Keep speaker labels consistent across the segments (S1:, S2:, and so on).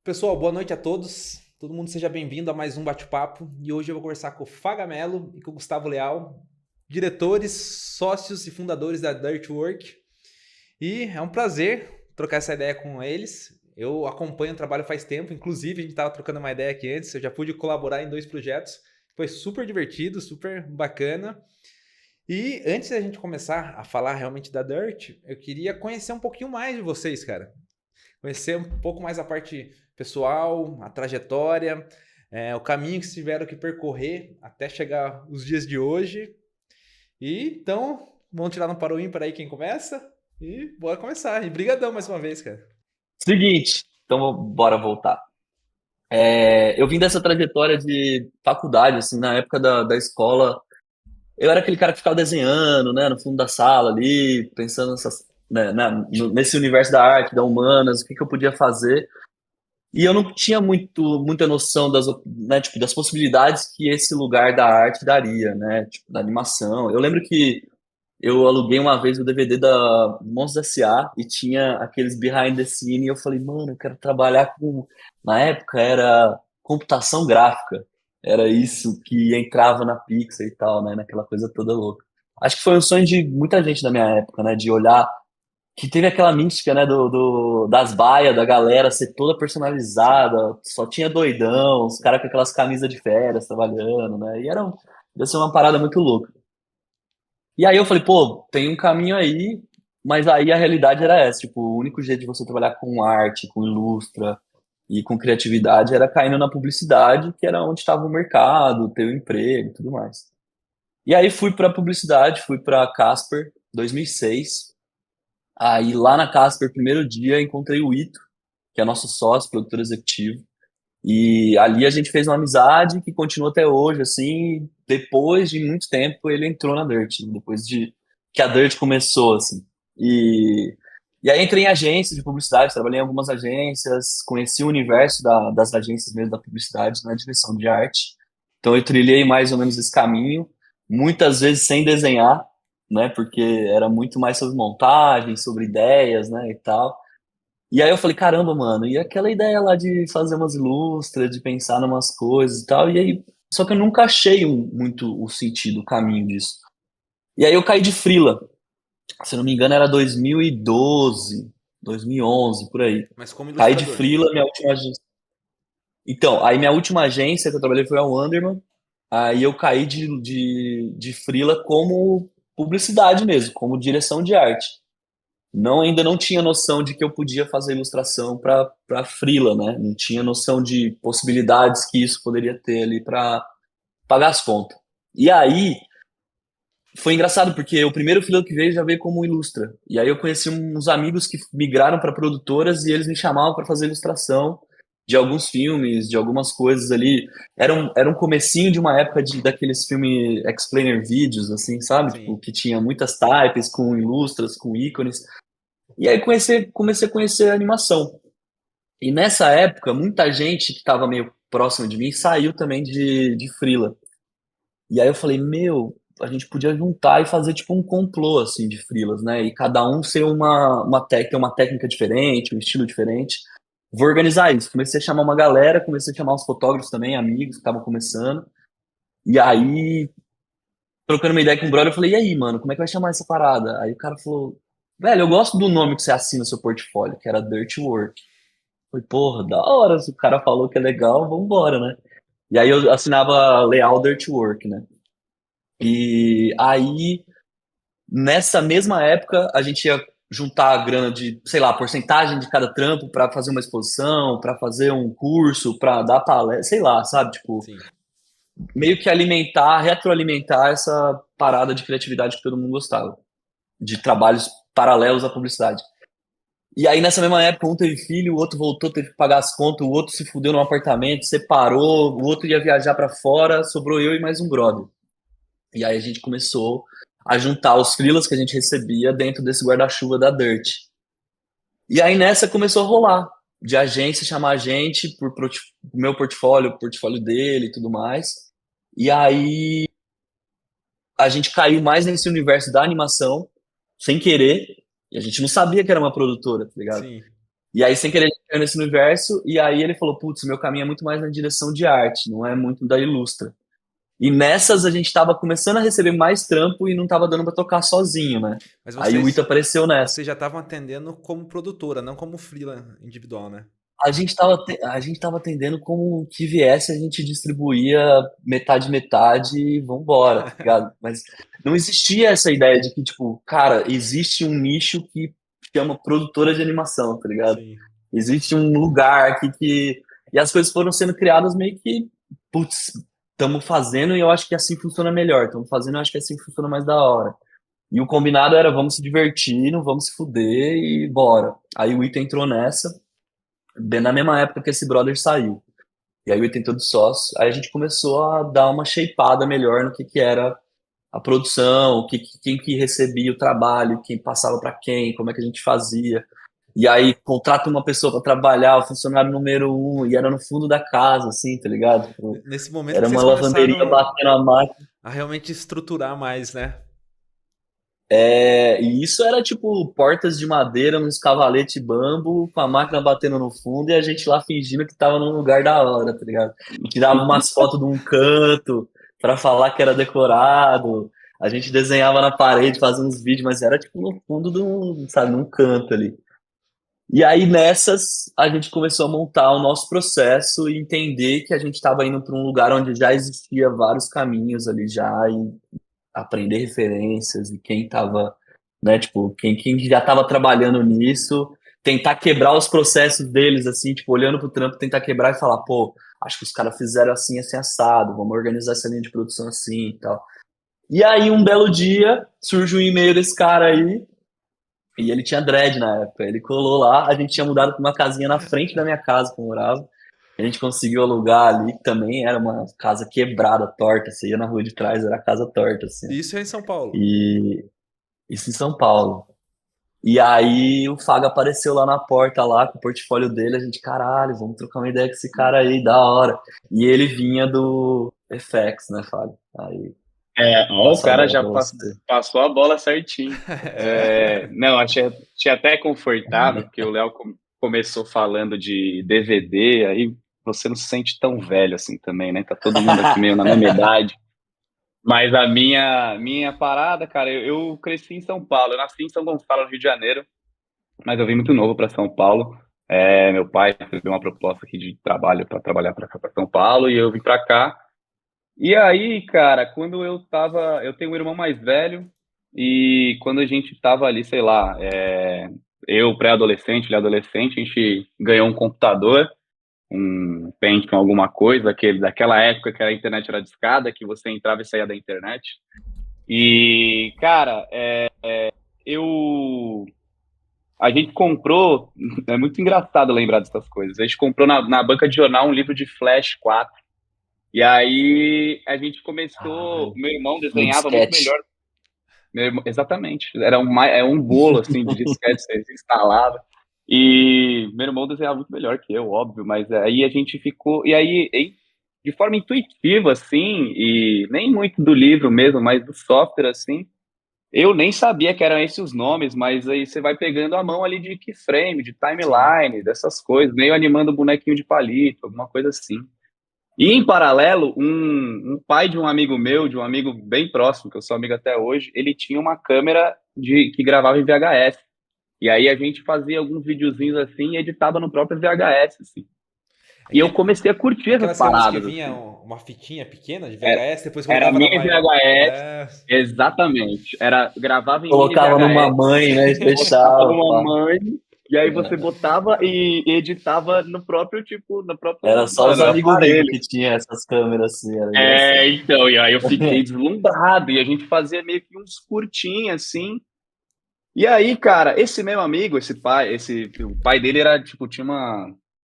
S1: Pessoal, boa noite a todos. Todo mundo seja bem-vindo a mais um bate-papo. E hoje eu vou conversar com o Fagamelo e com o Gustavo Leal, diretores, sócios e fundadores da Dirtwork. E é um prazer trocar essa ideia com eles. Eu acompanho o trabalho faz tempo, inclusive a gente estava trocando uma ideia aqui antes. Eu já pude colaborar em 2 projetos. Foi super divertido, super bacana. E antes da gente começar a falar realmente da Dirt, eu queria conhecer um pouquinho mais de vocês, cara. Conhecer um pouco mais a parte pessoal, a trajetória, o caminho que tiveram que percorrer até chegar os dias de hoje. E então, vamos tirar no para o ímpar aí quem começa? E bora começar. E brigadão mais uma vez, cara.
S2: Seguinte, então bora voltar. Eu vim dessa trajetória de faculdade, assim, na época da escola. Eu era aquele cara que ficava desenhando, né, no fundo da sala ali, pensando nesse universo da arte, da humanas, o que eu podia fazer. E eu não tinha muita noção das possibilidades que esse lugar da arte daria, né, tipo, da animação. Eu lembro que eu aluguei uma vez o DVD da Monstros S.A. e tinha aqueles behind the scene e eu falei, mano, eu quero trabalhar com. Na época era computação gráfica. Era isso que entrava na Pixar e tal, né? Naquela coisa toda louca. Acho que foi um sonho de muita gente da minha época, né? De olhar que teve aquela mística, né? Das baias, da galera ser toda
S1: Sim.
S2: personalizada, só tinha doidão, os caras com aquelas camisas de férias trabalhando, né? Ia ser uma parada muito louca. E aí eu falei, pô, tem um caminho aí, mas aí a realidade era essa, tipo, o único jeito de você trabalhar com arte, com ilustra e com criatividade era caindo na publicidade, que era onde estava o mercado, o teu emprego e tudo mais. E aí fui para publicidade, fui para Casper, 2006. Aí lá na Casper, primeiro dia, encontrei o Ito, que é nosso sócio, produtor executivo. E ali a gente fez uma amizade que continua até hoje, assim, depois de muito tempo ele entrou na Dirt, depois de que a Dirt começou, assim. E, e aí entrei em agências de publicidade, trabalhei em algumas agências, conheci o universo das agências mesmo da publicidade na direção de arte. Então eu trilhei mais ou menos esse caminho, muitas vezes sem desenhar, né, porque era muito mais sobre montagem, sobre ideias, né, e tal. E aí eu falei, caramba, mano, e aquela ideia lá de fazer umas ilustras, de pensar em umas coisas e tal, e aí, só que eu nunca achei muito o sentido, o caminho disso. E aí eu caí de freela, se eu não me engano era 2012, 2011, por aí.
S1: Mas como
S2: Caí de
S1: ilustrador.
S2: freela, minha última agência. Então, aí minha última agência que eu trabalhei foi a Wonderman, aí eu caí de freela como publicidade mesmo, como direção de arte. Ainda não tinha noção de que eu podia fazer ilustração para freela, né? Não tinha noção de possibilidades que isso poderia ter ali para pagar as contas. E aí foi engraçado porque o primeiro freela que veio já veio como ilustra. E aí eu conheci uns amigos que migraram para produtoras e eles me chamavam para fazer ilustração de alguns filmes, de algumas coisas ali. Era um comecinho de uma época daqueles filmes explainer videos, assim, sabe? Tipo,
S1: Sim.
S2: que tinha muitas types com ilustras, com ícones. E aí comecei a conhecer a animação. E nessa época, muita gente que estava meio próxima de mim saiu também de freela. E aí eu falei, meu, a gente podia juntar e fazer tipo um complô assim de freelas, né? E cada um ser ter uma técnica diferente, um estilo diferente. Vou organizar isso. Comecei a chamar uma galera, comecei a chamar uns fotógrafos também, amigos que estavam começando. E aí, trocando uma ideia com o brother, eu falei, e aí, mano, como é que vai chamar essa parada? Aí o cara falou, velho, eu gosto do nome que você assina no seu portfólio, que era Dirty Work. Falei, porra, da hora, se o cara falou que é legal, vambora, né? E aí eu assinava Leal Dirty Work, né? E aí, nessa mesma época, a gente ia juntar a grana de, sei lá, porcentagem de cada trampo para fazer uma exposição, para fazer um curso, para dar palestra, sei lá, sabe? Tipo,
S1: Sim.
S2: meio que alimentar, retroalimentar essa parada de criatividade que todo mundo gostava, de trabalhos paralelos à publicidade. E aí, nessa mesma época, um teve filho, o outro voltou, teve que pagar as contas, o outro se fudeu num apartamento, separou, o outro ia viajar pra fora, sobrou eu e mais um brother. E aí a gente começou a juntar os freelas que a gente recebia dentro desse guarda-chuva da Dirt. E aí nessa começou a rolar, de agência chamar a gente meu portfólio, o portfólio dele e tudo mais. E aí a gente caiu mais nesse universo da animação, sem querer, e a gente não sabia que era uma produtora, tá ligado?
S1: Sim.
S2: E aí, sem querer, a gente caiu nesse universo, e aí ele falou, putz, meu caminho é muito mais na direção de arte, não é muito da Ilustra. E nessas a gente tava começando a receber mais trampo e não tava dando pra tocar sozinho, né?
S1: Mas
S2: Aí o Ito apareceu nessa.
S1: vocês já estavam atendendo como produtora, não como freela individual, né?
S2: A gente tava atendendo como o que viesse, a gente distribuía metade, metade e vambora, tá ligado? Mas não existia essa ideia de que, tipo, cara, existe um nicho que chama produtora de animação, tá ligado?
S1: Sim.
S2: Existe um lugar aqui que. E as coisas foram sendo criadas meio que, putz, estamos fazendo e eu acho que assim funciona melhor. Estamos fazendo e eu acho que assim funciona mais da hora. E o combinado era vamos se divertir, não vamos se fuder e bora. Aí o Ito entrou nessa, bem na mesma época que esse brother saiu. E aí o Ito entrou de sócio. Aí a gente começou a dar uma shapeada melhor no que era a produção, quem que recebia o trabalho, quem passava para quem, como é que a gente fazia. E aí contrata uma pessoa para trabalhar, o funcionário número um, e era no fundo da casa, assim, tá ligado? Tipo,
S1: Nesse momento
S2: era
S1: que
S2: uma
S1: vocês
S2: lavanderia
S1: começaram
S2: batendo a máquina.
S1: a realmente estruturar mais, né?
S2: E isso era tipo portas de madeira nos cavalete bambo, com a máquina batendo no fundo e a gente lá fingindo que tava num lugar da hora, tá ligado? Tirava umas fotos de um canto para falar que era decorado. A gente desenhava na parede, fazia uns vídeos, mas era tipo no fundo de um, sabe, num canto ali. E aí nessas a gente começou a montar o nosso processo e entender que a gente estava indo para um lugar onde já existia vários caminhos ali já e aprender referências e quem estava, né, tipo, quem já estava trabalhando nisso, tentar quebrar os processos deles assim, tipo, olhando pro trampo, tentar quebrar e falar, pô, acho que os caras fizeram assim, assim assado, vamos organizar essa linha de produção assim e tal. E aí um belo dia surge um e-mail desse cara aí e ele tinha dread na época. Ele colou lá, a gente tinha mudado para uma casinha na frente da minha casa que eu morava. A gente conseguiu alugar ali, que também era uma casa quebrada, torta. Você ia na rua de trás, era a casa torta, assim.
S1: Isso é em São Paulo.
S2: E isso em São Paulo. E aí o Faga apareceu lá na porta, lá com o portfólio dele. A gente, caralho, vamos trocar uma ideia com esse cara aí, da hora. E ele vinha do FX, né, Faga? Aí,
S3: Ó, o
S2: passar a
S3: cara
S2: bola
S3: já
S2: pra você.
S3: passou a bola certinho. Não, achei até confortável, porque o Léo começou falando de DVD, aí você não se sente tão velho assim também, né? Tá todo mundo aqui meio na mesma idade. Mas a minha parada, cara, eu cresci em São Paulo. Eu nasci em São Gonçalo, no Rio de Janeiro, mas eu vim muito novo para São Paulo. Meu pai recebeu uma proposta aqui de trabalho para trabalhar para cá, para São Paulo, e eu vim para cá. E aí, cara, quando eu tenho um irmão mais velho, e quando a gente tava ali, sei lá, eu pré-adolescente, ele adolescente, a gente ganhou um computador, um Pentium, alguma coisa, daquela época que a internet era discada, que você entrava e saía da internet. E, cara, eu. A gente comprou, é muito engraçado lembrar dessas coisas. A gente comprou na banca de jornal um livro de Flash 4. E aí a gente começou.
S2: Ai,
S3: Meu irmão
S2: no
S3: desenhava muito
S2: disquete.
S3: melhor. Exatamente. É um bolo assim de disquete, você instalava. E meu irmão desenhava muito melhor que eu, óbvio, mas aí a gente ficou. E aí, de forma intuitiva, assim, e nem muito do livro mesmo, mas do software, assim, eu nem sabia que eram esses os nomes, mas aí você vai pegando a mão ali de keyframe, de
S1: Sim.
S3: timeline, dessas coisas, meio animando o bonequinho de palito, alguma coisa assim. E em paralelo, um pai de um amigo meu, de um amigo bem próximo, que eu sou amigo até hoje, ele tinha uma câmera que gravava em VHS. E aí a gente fazia alguns videozinhos assim e editava no próprio VHS, assim.
S1: É
S3: E eu
S1: que
S3: comecei a curtir essas
S1: aquelas câmeras que
S3: paradas,
S1: vinha
S3: assim.
S1: uma fitinha pequena de
S3: Era,
S1: VHS, depois
S3: era
S1: colocava na
S3: mini
S1: maior.
S3: VHS,
S1: É,
S3: exatamente. Gravava em mini
S2: Colocava numa
S3: VHS,
S2: mãe, né? E
S3: botava
S2: fechava,
S3: numa
S2: pá.
S3: mãe, e aí você botava e editava no próprio, tipo, no
S2: Era
S3: próprio,
S2: só os
S3: mano,
S2: amigos ricos
S3: aparelho.
S2: que tinham essas câmeras assim, era engraçado.
S3: Então, e aí eu fiquei deslumbrado, e a gente fazia meio que uns curtinhos, assim. E aí, cara, esse meu amigo, o pai dele era, tipo, tinha uma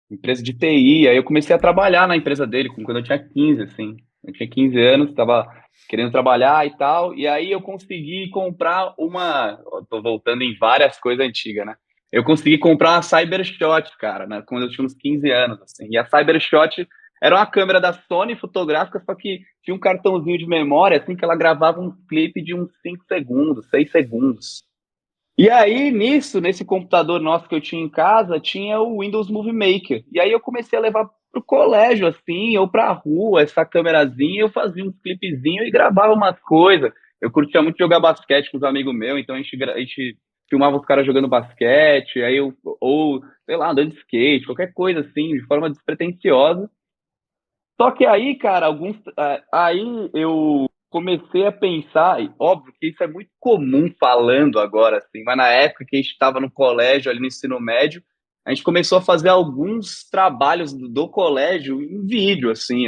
S3: empresa de TI, aí eu comecei a trabalhar na empresa dele, quando eu tinha 15, assim. Eu tinha 15 anos, tava querendo trabalhar e tal, e aí eu consegui comprar eu tô voltando em várias coisas antigas, né? Eu consegui comprar uma Cybershot, cara, né? Quando eu tinha uns 15 anos, assim. E a Cybershot era uma câmera da Sony fotográfica, só que tinha um cartãozinho de memória, assim, que ela gravava um clipe de uns 5 segundos, 6 segundos. E aí, nesse computador nosso que eu tinha em casa, tinha o Windows Movie Maker. E aí eu comecei a levar pro colégio, assim, ou pra rua, essa câmerazinha, eu fazia uns clipezinhos e gravava umas coisas. Eu curtia muito jogar basquete com os amigos meus, então a gente filmava os caras jogando basquete, ou, sei lá, andando de skate, qualquer coisa assim, de forma despretensiosa. Só que aí, cara, aí eu comecei a pensar, e óbvio que isso é muito comum falando agora, assim, mas na época que a gente estava no colégio, ali no ensino médio, a gente começou a fazer alguns trabalhos do colégio em vídeo, assim,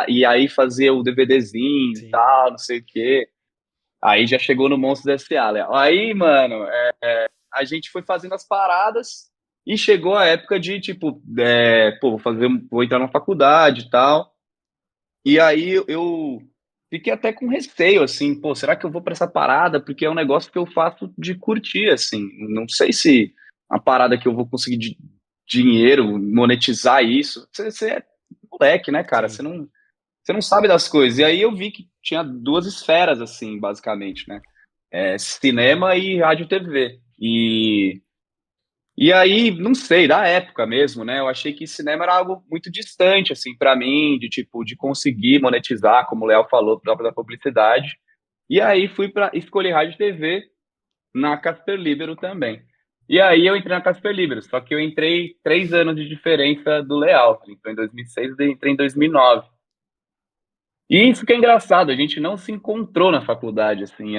S3: e aí fazer o DVDzinho e
S1: Sim.
S3: tal, não sei o quê. Aí já chegou no Monstros S.A., Léo. Aí, mano, a gente foi fazendo as paradas e chegou a época de, tipo, pô, vou entrar na faculdade e tal. E aí eu fiquei até com receio, assim, pô, será que eu vou pra essa parada? Porque é um negócio que eu faço de curtir, assim. Não sei se a parada que eu vou conseguir dinheiro, monetizar isso. Você é moleque, né, cara?
S1: Sim.
S3: Você não sabe das coisas. E aí eu vi que tinha duas esferas, assim, basicamente, né? Cinema e rádio e TV. E aí, não sei, da época mesmo, né? Eu achei que cinema era algo muito distante, assim, para mim, de tipo, de conseguir monetizar, como o Léo falou, próprio da publicidade. E aí fui para escolher rádio e TV na Casper Libero também. E aí eu entrei na Casper Libero, só que eu entrei 3 anos de diferença do Leal. Ele entrou em 2006 e eu entrei em 2009. E isso que é engraçado, a gente não se encontrou na faculdade, assim,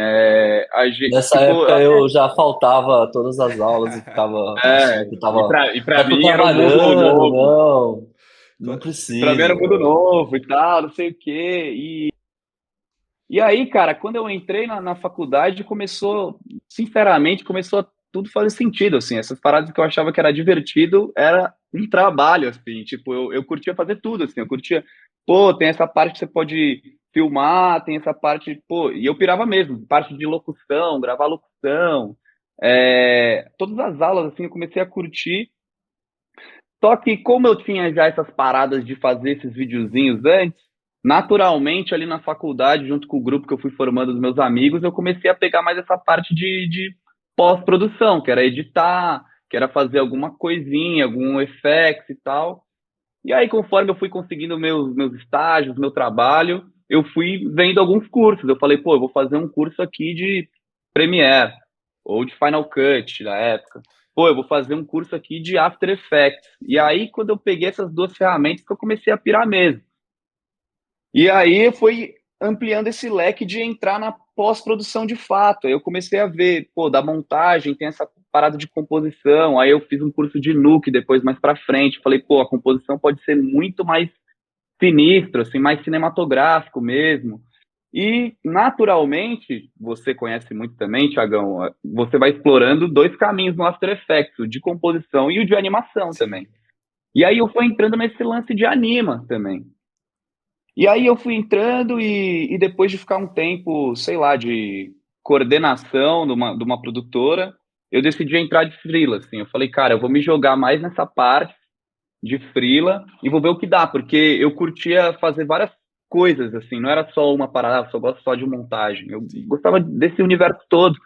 S2: Nessa
S3: tipo,
S2: época eu já faltava todas as aulas e ficava achando que
S3: e
S2: tava.
S3: pra
S2: Já tô
S3: mim era um mundo
S2: trabalhando,
S3: novo.
S2: não
S3: E pra mim era um mundo
S2: preciso.
S3: novo e tal, não sei o quê. E aí, cara, quando eu entrei na faculdade, sinceramente, começou a tudo fazer sentido, assim. Essas paradas que eu achava que era divertido, era um trabalho, assim. Tipo, eu curtia fazer tudo, assim. Eu curtia, pô, tem essa parte que você pode filmar, tem essa parte, pô, e eu pirava mesmo, parte de locução, gravar locução. Todas as aulas, assim, eu comecei a curtir. Só que como eu tinha já essas paradas de fazer esses videozinhos antes, naturalmente ali na faculdade, junto com o grupo que eu fui formando dos meus amigos, eu comecei a pegar mais essa parte de pós-produção, que era editar, que era fazer alguma coisinha, algum effects e tal. E aí, conforme eu fui conseguindo meus estágios, meu trabalho, eu fui vendo alguns cursos. Eu falei, pô, eu vou fazer um curso aqui de Premiere ou de Final Cut da época. Pô, eu vou fazer um curso aqui de After Effects. E aí, quando eu peguei essas duas ferramentas, que eu comecei a pirar mesmo. E aí foi ampliando esse leque de entrar na pós-produção de fato. Aí eu comecei a ver, pô, da montagem, tem essa parada de composição. Aí eu fiz um curso de Nuke depois mais para frente. Falei, pô, a composição pode ser muito mais sinistro, assim, mais cinematográfico mesmo. E, naturalmente, você conhece muito também, Tiagão, você vai explorando dois caminhos no After Effects, o de composição e o de animação
S1: Sim.
S3: também. E aí eu fui entrando nesse lance de anima também. E aí eu fui entrando e depois de ficar um tempo, sei lá, de coordenação de uma produtora, eu decidi entrar de freela, assim. Eu falei, cara, eu vou me jogar mais nessa parte de freela e vou ver o que dá, porque eu curtia fazer várias coisas, assim, não era só uma parada, eu só gosto só de montagem. Eu
S1: Sim.
S3: gostava desse universo todo.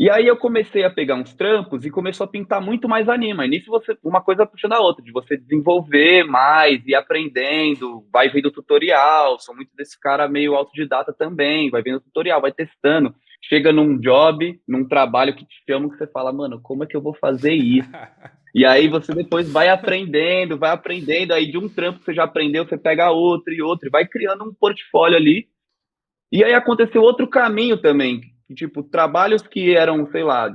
S3: E aí eu comecei a pegar uns trampos e começou a pintar muito mais anima. E nisso uma coisa puxando a outra, de você desenvolver mais, e aprendendo, vai vendo tutorial, sou muito desse cara meio autodidata também, vai vendo tutorial, vai testando. Chega num job, num trabalho que te chama, que você fala, mano, como é que eu vou fazer isso? E aí você depois vai aprendendo, aí de um trampo que você já aprendeu, você pega outro e outro, e vai criando um portfólio ali. E aí aconteceu outro caminho também, que, tipo, trabalhos que eram, sei lá,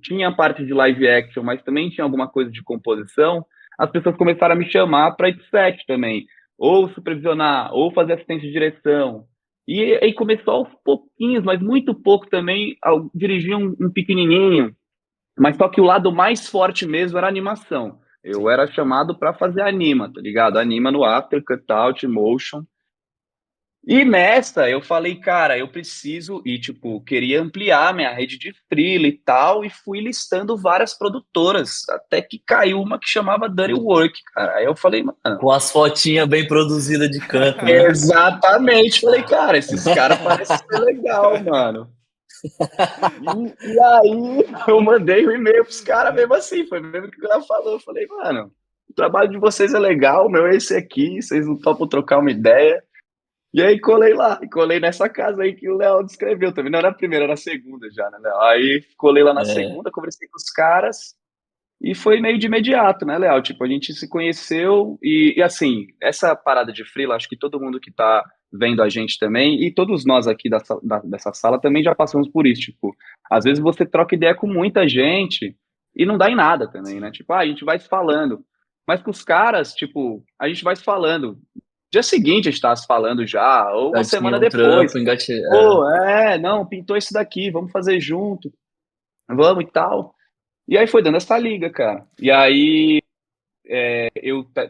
S3: tinha parte de live action, mas também tinha alguma coisa de composição, as pessoas começaram a me chamar para ir pro set também, ou supervisionar, ou fazer assistência de direção. E aí começou aos pouquinhos, mas muito pouco também, a dirigir um pequenininho, mas só que o lado mais forte mesmo era a animação. Eu
S1: Sim.
S3: era chamado para fazer anima, tá ligado? Anima no After, Cutout, Motion. E nessa, eu falei, cara, eu preciso, e tipo, queria ampliar minha rede de freela e tal, e fui listando várias produtoras, até que caiu uma que chamava Dirty Work, cara. Aí eu falei, mano,
S2: Com as fotinhas bem produzidas de canto, né?
S3: exatamente. Falei, cara, esses caras parecem ser legal, mano. E aí eu mandei um e-mail pros caras mesmo assim, foi mesmo que o Léo falou. Eu falei, mano, o trabalho de vocês é legal, o meu é esse aqui, vocês não topam trocar uma ideia. E aí colei lá, e colei nessa casa aí que o Léo descreveu também. Não era a primeira, era a segunda já, né, Léo? Aí colei lá na
S2: É,
S3: segunda, conversei com os caras, e foi meio de imediato, né, Léo? Tipo, a gente se conheceu e assim, essa parada de freela, acho que todo mundo que tá vendo a gente também, e todos nós aqui dessa sala também já passamos por isso. Tipo, às vezes você troca ideia com muita gente e não dá em nada também, né?
S1: Sim.
S3: Tipo, a gente vai se falando. Mas com os caras, tipo, a gente vai se falando. Dia seguinte a gente tá se falando já, ou
S2: já
S3: uma
S2: tinha
S3: semana
S2: um
S3: depois.
S2: trampo,
S3: Pô, não, pintou isso daqui, vamos fazer junto, vamos e tal. E aí foi dando essa liga, cara. E aí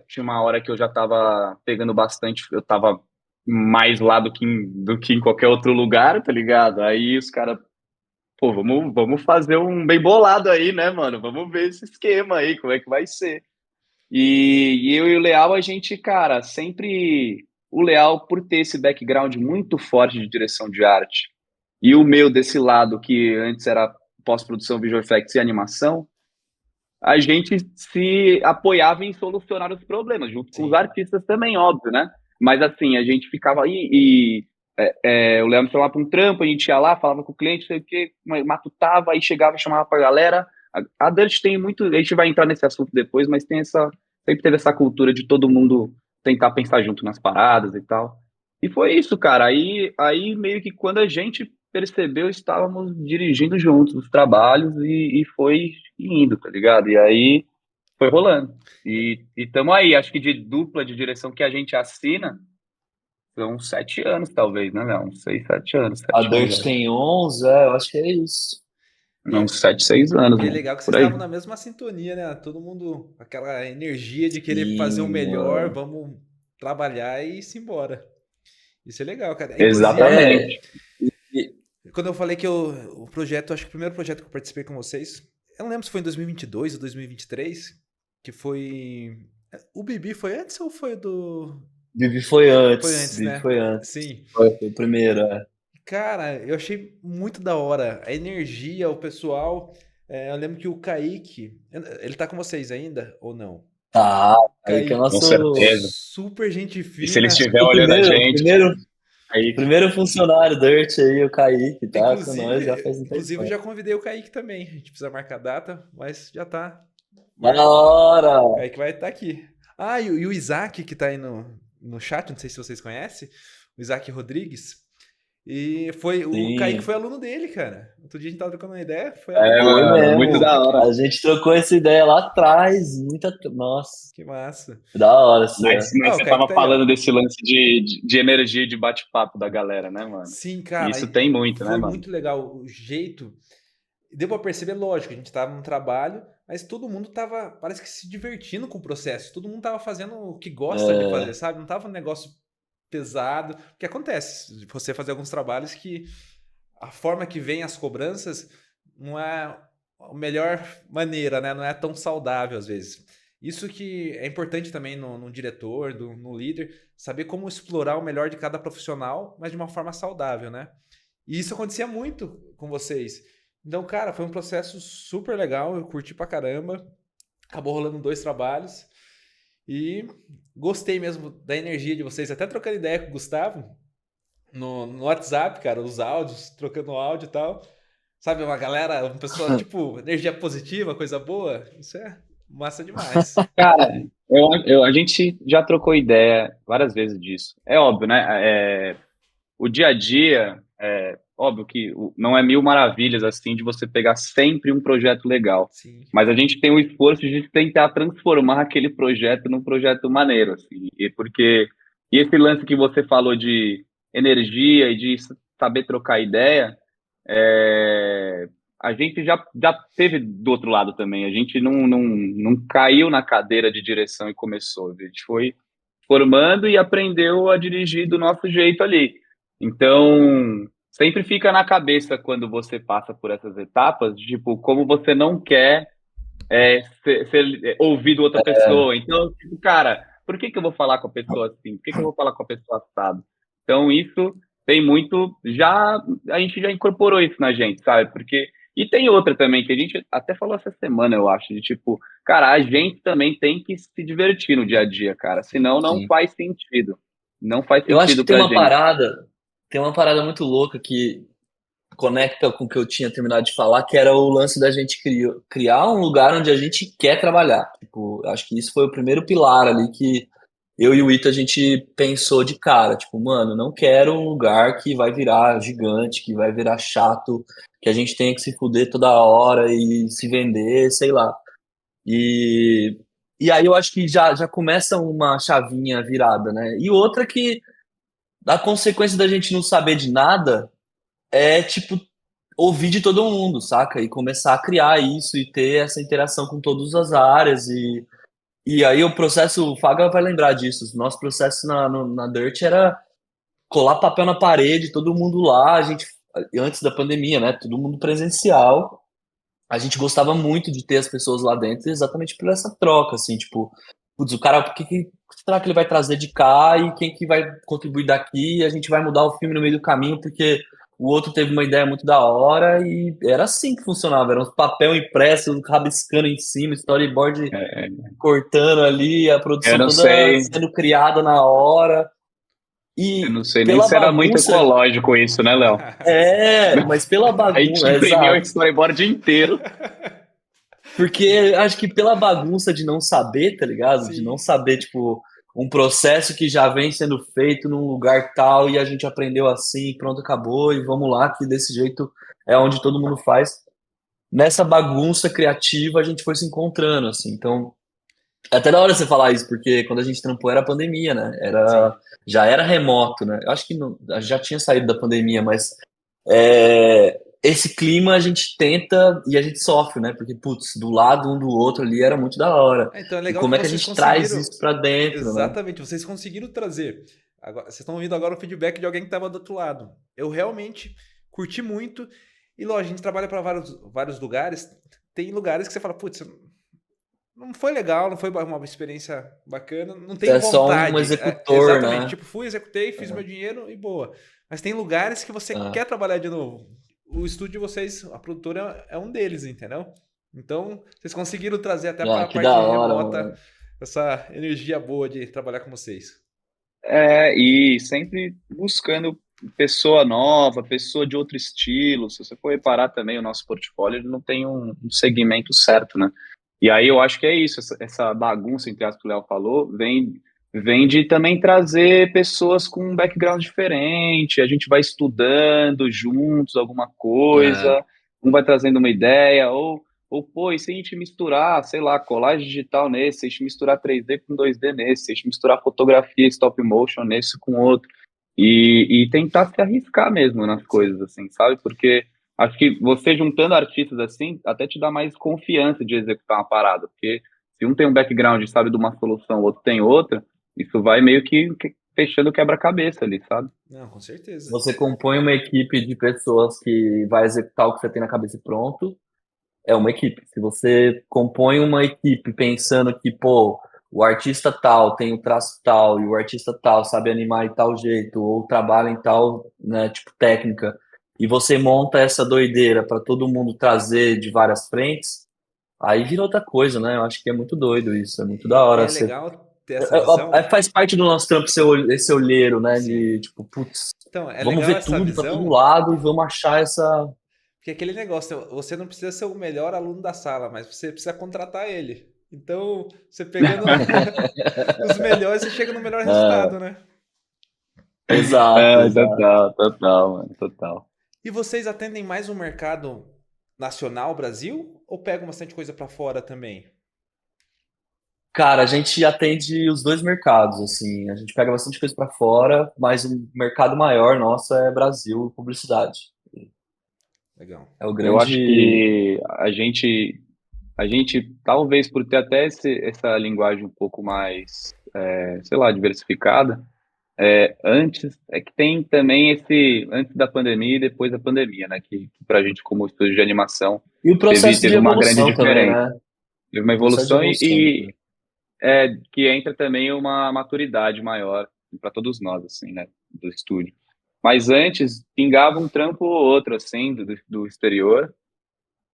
S3: tinha uma hora que eu já tava pegando bastante, eu tava mais lá do que em qualquer outro lugar, tá ligado? Aí os caras, pô, vamos fazer um bem bolado aí, né, mano? Vamos ver esse esquema aí, como é que vai ser. E eu e o Leal, a gente, cara, sempre. O Leal, por ter esse background muito forte de direção de arte, e o meu desse lado, que antes era pós-produção, visual effects e animação, a gente se apoiava em solucionar os problemas, junto com os
S1: Sim.
S3: artistas também, óbvio, né? Mas assim, a gente ficava aí o Léo me chamava para um trampo, a gente ia lá, falava com o cliente, sei o quê, matutava, aí chegava, chamava pra galera. A Dutch tem muito, a gente vai entrar nesse assunto depois, mas sempre teve essa cultura de todo mundo tentar pensar junto nas paradas e tal. E foi isso, cara. Aí meio que quando a gente percebeu, estávamos dirigindo juntos os trabalhos e foi indo, tá ligado? E aí foi rolando. E tamo aí, acho que de dupla de direção que a gente assina, são uns 7 anos, talvez, né, Léo? Uns 6, 7 anos,
S2: a
S3: 7 anos,
S2: Dirt
S3: acho.
S2: tem 11, eu acho que é isso.
S1: E
S3: Uns 7, 6 anos,
S1: E é
S3: mano.
S1: legal que vocês
S3: Por aí.
S1: estavam na mesma sintonia, né? Todo mundo, aquela energia de querer fazer o
S2: Sim,
S1: melhor,
S2: mano.
S1: vamos trabalhar e ir embora. Isso é legal, cara. Inclusive,
S2: É,
S3: Exatamente.
S2: e-
S1: quando eu falei que o projeto, acho que o primeiro projeto que eu participei com vocês, eu não lembro se foi em 2022 ou 2023, que foi. O Bibi foi antes ou foi do.
S2: Vivi foi
S1: Foi
S2: antes.
S1: antes,
S2: Vivi
S1: né?
S2: foi antes.
S1: Sim.
S2: Foi o primeiro, é.
S1: Cara, eu achei muito da hora. A energia, o pessoal. Eu lembro que o Kaique. Ele tá com vocês ainda ou não?
S2: Tá, aí que é o
S1: Kaique,
S3: Com
S2: nosso.
S3: certeza.
S1: super gente
S3: E se ele
S1: fina.
S3: estiver
S2: O
S3: olhando a
S2: primeiro,
S3: gente,
S2: primeiro,
S3: aí.
S2: primeiro funcionário Dirt aí, o Kaique, tá com nós já faz um
S1: Inclusive, eu
S2: tempão.
S1: já convidei o Kaique também. A gente precisa marcar data, mas já tá
S2: Da
S1: marcado.
S2: hora!
S1: O Kaique vai estar aqui. Ah, e o Isaac, que tá aí no chat, não sei se vocês conhecem, o Isaac Rodrigues. E o Kaique
S2: Sim,
S1: foi aluno dele, cara. Outro dia a gente tava trocando uma ideia, foi aluno
S3: É,
S1: dele,
S2: foi
S3: mano,
S1: o
S3: muito
S2: mesmo.
S3: da
S1: Isaac.
S3: hora.
S2: A gente trocou essa ideia lá atrás. Nossa,
S1: Que massa.
S2: da hora
S3: Mas,
S2: essa.
S3: mas
S1: Ah, o
S3: você
S1: Kaique
S3: tava
S1: tá aí, ó.
S3: falando desse lance de energia e de bate-papo da galera, né, mano?
S1: Sim,
S3: E
S1: cara,
S3: isso tem muito, né,
S1: foi
S3: mano?
S1: muito legal o jeito. Deu pra perceber, lógico, a gente tava num trabalho, mas todo mundo tava, parece que se divertindo com o processo. Todo mundo tava fazendo o que gosta de fazer,
S2: É,
S1: sabe? Não tava um negócio pesado. O que acontece? Você fazer alguns trabalhos que a forma que vem as cobranças não é a melhor maneira, né? Não é tão saudável às vezes. Isso que é importante também no diretor, no líder, saber como explorar o melhor de cada profissional, mas de uma forma saudável, né? E isso acontecia muito com vocês. Então, cara, foi um processo super legal, eu curti pra caramba. Acabou rolando 2 trabalhos e gostei mesmo da energia de vocês. Até trocando ideia com o Gustavo no WhatsApp, cara, os áudios, trocando áudio e tal. Sabe, uma galera, uma pessoa, tipo, energia positiva, coisa boa. Isso é massa demais.
S3: Cara, a gente já trocou ideia várias vezes disso. É óbvio, né? O dia a dia, óbvio que não é mil maravilhas assim de você pegar sempre um projeto legal.
S1: Sim,
S3: Mas a gente tem o esforço de tentar transformar aquele projeto num projeto maneiro, assim. E esse lance que você falou de energia e de saber trocar ideia, a gente já teve do outro lado também. A gente não caiu na cadeira de direção e começou. A gente foi formando e aprendeu a dirigir do nosso jeito ali. Então, sempre fica na cabeça quando você passa por essas etapas, tipo, como você não quer ser ouvido outra pessoa. Então, tipo, cara, por que que eu vou falar com a pessoa assim? Por que que eu vou falar com a pessoa assado? Então, isso tem muito, a gente já incorporou isso na gente, sabe? Porque, e tem outra também, que a gente até falou essa semana, eu acho, de tipo, cara, a gente também tem que se divertir no dia a dia, cara,
S1: Sim.
S3: senão não
S2: Sim.
S3: faz sentido. Não faz
S2: Eu acho
S3: sentido
S2: que tem
S3: pra
S2: uma
S3: gente.
S2: parada muito louca que conecta com o que eu tinha terminado de falar, que era o lance da gente criar um lugar onde a gente quer trabalhar. Tipo, acho que isso foi o primeiro pilar ali que eu e o Ito a gente pensou de cara. Tipo, mano, não quero um lugar que vai virar gigante, que vai virar chato, que a gente tenha que se fuder toda hora e se vender, sei lá. E, e aí eu acho que já começa uma chavinha virada, né? E outra que a consequência da gente não saber de nada é, tipo, ouvir de todo mundo, saca? E começar a criar isso e ter essa interação com todas as áreas. E aí o processo, o Faga vai lembrar disso. O nosso processo na Dirt era colar papel na parede, todo mundo lá, a gente, antes da pandemia, né? Todo mundo presencial. A gente gostava muito de ter as pessoas lá dentro exatamente por essa troca, assim, tipo, putz, o cara, o que será que ele vai trazer de cá e quem que vai contribuir daqui? E a gente vai mudar o filme no meio do caminho porque o outro teve uma ideia muito da hora e era assim que funcionava, era uns papel impresso, rabiscando em cima, storyboard
S3: É,
S2: cortando ali, a
S3: eu
S2: produção
S3: não
S2: toda
S3: sei,
S2: sendo criada na hora.
S3: eu
S2: E
S3: não sei nem
S2: pela
S3: se era muito
S2: bagunça,
S3: ecológico isso, né, Léo?
S2: mas pela
S3: A gente
S2: bagunça,
S3: imprimiu o
S2: exato.
S3: storyboard inteiro.
S2: Porque acho que pela bagunça de não saber, tá ligado? De não
S1: Sim.
S2: saber, tipo, um processo que já vem sendo feito num lugar tal e a gente aprendeu assim, pronto, acabou, e vamos lá, que desse jeito é onde todo mundo faz. Nessa bagunça criativa a gente foi se encontrando, assim. Então, é até da hora você falar isso, porque quando a gente trampou era pandemia, né?
S1: Sim.
S2: Já era remoto, né? Eu acho que já tinha saído da pandemia, mas esse clima a gente tenta e a gente sofre, né? Porque, putz, do lado um do outro ali era muito da hora.
S1: Então é
S2: E
S1: legal que
S2: como é que a
S1: vocês
S2: gente traz
S1: conseguiram.
S2: isso pra dentro, né?
S1: Exatamente, vocês conseguiram trazer. Agora, vocês estão ouvindo agora o feedback de alguém que estava do outro lado. Eu realmente curti muito. E lógico, a gente trabalha para vários lugares. Tem lugares que você fala, putz, não foi legal, não foi uma experiência bacana, não
S2: Você
S1: tenho
S2: é só um
S1: vontade.
S2: executor,
S1: Exatamente,
S2: né?
S1: tipo, fui, executei, fiz meu dinheiro e boa. Mas tem lugares que você
S2: Ah,
S1: quer trabalhar de novo. O estúdio de vocês, a produtora é um deles, entendeu? Então, vocês conseguiram trazer até para a
S2: que da
S1: parte
S2: hora,
S1: remota
S2: mano.
S1: essa energia boa de trabalhar com vocês.
S3: E sempre buscando pessoa nova, pessoa de outro estilo. Se você for reparar também, o nosso portfólio ele não tem um segmento certo, né? E aí eu acho que é isso, essa bagunça, entre aspas, que o Léo falou, vem de também trazer pessoas com um background diferente, a gente vai estudando juntos alguma
S2: É,
S3: coisa, um vai trazendo uma ideia, ou, pô, e se a gente misturar, sei lá, colagem digital nesse, se a gente misturar 3D com 2D nesse, se a gente misturar fotografia stop motion nesse com outro, e tentar se arriscar mesmo nas
S1: Sim.
S3: coisas, assim, sabe? Porque acho que você juntando artistas assim, até te dá mais confiança de executar uma parada, porque se um tem um background e sabe de uma solução, o outro tem outra, isso vai meio que fechando o quebra-cabeça ali, sabe?
S1: Não, com certeza.
S2: você compõe uma equipe de pessoas que vai executar o que você tem na cabeça e pronto. É uma equipe. Se você compõe uma equipe pensando que, pô, o artista tal tem o traço tal e o artista tal sabe animar de tal jeito ou trabalha em tal, né, tipo técnica, e você monta essa doideira para todo mundo trazer de várias frentes, aí vira outra coisa, né? Eu acho que é muito doido isso, é muito da
S1: E
S2: hora.
S1: é legal ter essa visão.
S2: Faz parte do nosso trampo esse olheiro, né?
S1: Sim.
S2: De tipo, putz,
S1: Então, é
S2: vamos
S1: legal
S2: ver
S1: essa
S2: tudo para todo
S1: visão,
S2: lado e vamos achar essa.
S1: porque é aquele negócio, você não precisa ser o melhor aluno da sala, mas você precisa contratar ele. Então, você pegando os melhores, você chega no melhor resultado, né?
S2: Exato,
S3: É,
S2: exato.
S3: total, total, mano, total.
S1: E vocês atendem mais o mercado nacional, Brasil, ou pegam bastante coisa para fora também?
S2: Cara, a gente atende os dois mercados, assim. A gente pega bastante coisa para fora, mas o mercado maior nosso é Brasil, publicidade.
S1: Legal.
S2: É o
S3: Eu acho
S2: grande.
S3: que a gente talvez por ter até essa linguagem um pouco mais, sei lá, diversificada, antes, é que tem também antes da pandemia e depois da pandemia, né, que pra gente como estúdio de animação
S2: E o
S3: teve,
S2: processo de
S3: teve uma grande
S2: evolução também,
S3: diferença.
S2: né?
S3: Teve uma
S2: O processo de
S3: evolução
S2: evolução.
S3: que entra também uma maturidade maior para todos nós, assim, né, do estúdio. Mas antes, pingava um trampo ou outro, assim, do exterior.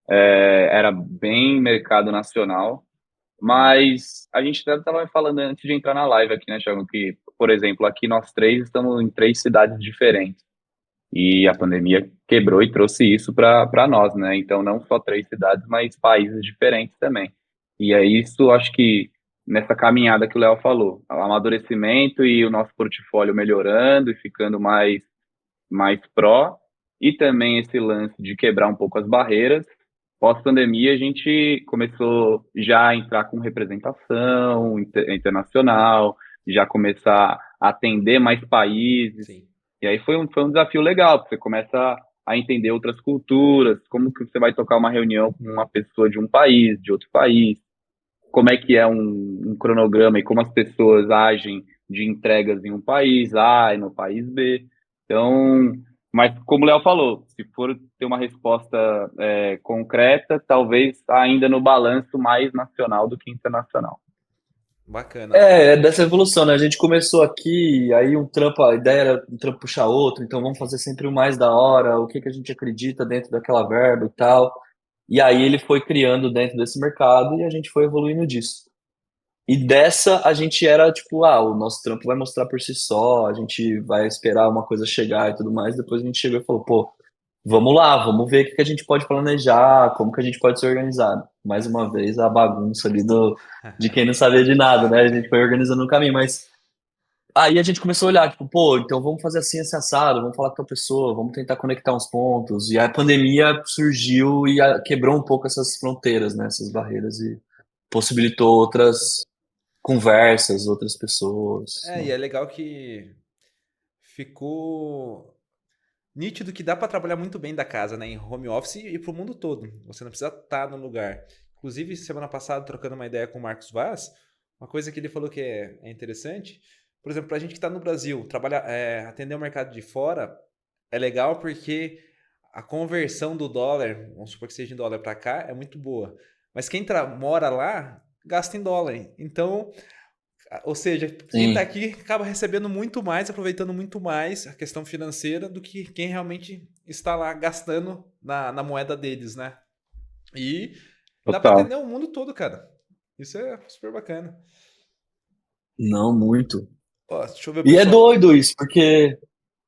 S3: Era bem mercado nacional. Mas a gente até estava falando antes de entrar na live aqui, né, Thiago? Que, por exemplo, aqui nós três estamos em três cidades diferentes. E a pandemia quebrou e trouxe isso para nós, né? Então, não só três cidades, mas países diferentes também. E é isso, acho que nessa caminhada que o Léo falou, o amadurecimento e o nosso portfólio melhorando e ficando mais pró, e também esse lance de quebrar um pouco as barreiras. Pós-pandemia, a gente começou já a entrar com representação internacional, já começar a atender mais países.
S1: Sim.
S3: E aí foi um desafio legal, porque você começa a entender outras culturas, como que você vai tocar uma reunião com uma pessoa de um país, de outro país, como é que é um cronograma e como as pessoas agem de entregas em um país A e no país B. Então, mas como o Léo falou, se for ter uma resposta concreta, talvez ainda no balanço mais nacional do que internacional.
S1: Bacana.
S2: É dessa evolução, né? A gente começou aqui, aí a ideia era um trampo puxar outro, então vamos fazer sempre o mais da hora, o que que a gente acredita dentro daquela verba e tal. E aí ele foi criando dentro desse mercado e a gente foi evoluindo disso. E dessa a gente era tipo, o nosso trampo vai mostrar por si só, a gente vai esperar uma coisa chegar e tudo mais. Depois a gente chegou e falou, pô, vamos lá, vamos ver o que que a gente pode planejar, como que a gente pode se organizar. Mais uma vez, a bagunça ali de quem não sabia de nada, né? A gente foi organizando o caminho, mas aí a gente começou a olhar, tipo, pô, então vamos fazer assim, esse assado, vamos falar com a pessoa, vamos tentar conectar uns pontos. E a pandemia surgiu e quebrou um pouco essas fronteiras, né? Essas barreiras e possibilitou outras conversas, outras pessoas,
S1: E
S2: né?
S1: é legal que ficou nítido que dá para trabalhar muito bem da casa, né? Em home office e pro mundo todo. Você não precisa estar no lugar. Inclusive, semana passada, trocando uma ideia com o Marcos Vaz, uma coisa que ele falou que é interessante, por exemplo, para a gente que está no Brasil, trabalhar, atender o mercado de fora é legal porque a conversão do dólar, vamos supor que seja em dólar para cá, é muito boa. Mas quem mora lá gasta em dólar. Então, ou seja, quem está
S2: Sim,
S1: aqui acaba recebendo muito mais, aproveitando muito mais a questão financeira do que quem realmente está lá gastando na moeda deles, né? E dá para
S3: Total.
S1: atender o mundo todo, cara. Isso é super bacana.
S2: não muito.
S1: Ó, deixa eu ver o
S2: E é
S1: pessoal.
S2: doido isso, porque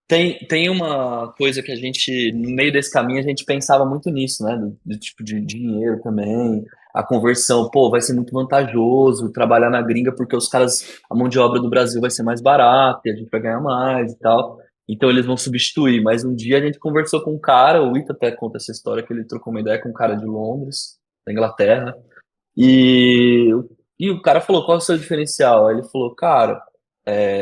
S2: tem uma coisa que a gente, no meio desse caminho, a gente pensava muito nisso, né? Do tipo de dinheiro também, a conversão, pô, vai ser muito vantajoso trabalhar na gringa porque os caras, a mão de obra do Brasil vai ser mais barata e a gente vai ganhar mais e tal. Então eles vão substituir. Mas um dia a gente conversou com um cara, o Ita até conta essa história, que ele trocou uma ideia com um cara de Londres, da Inglaterra, e, e o cara falou, qual é o seu diferencial? Aí ele falou, cara,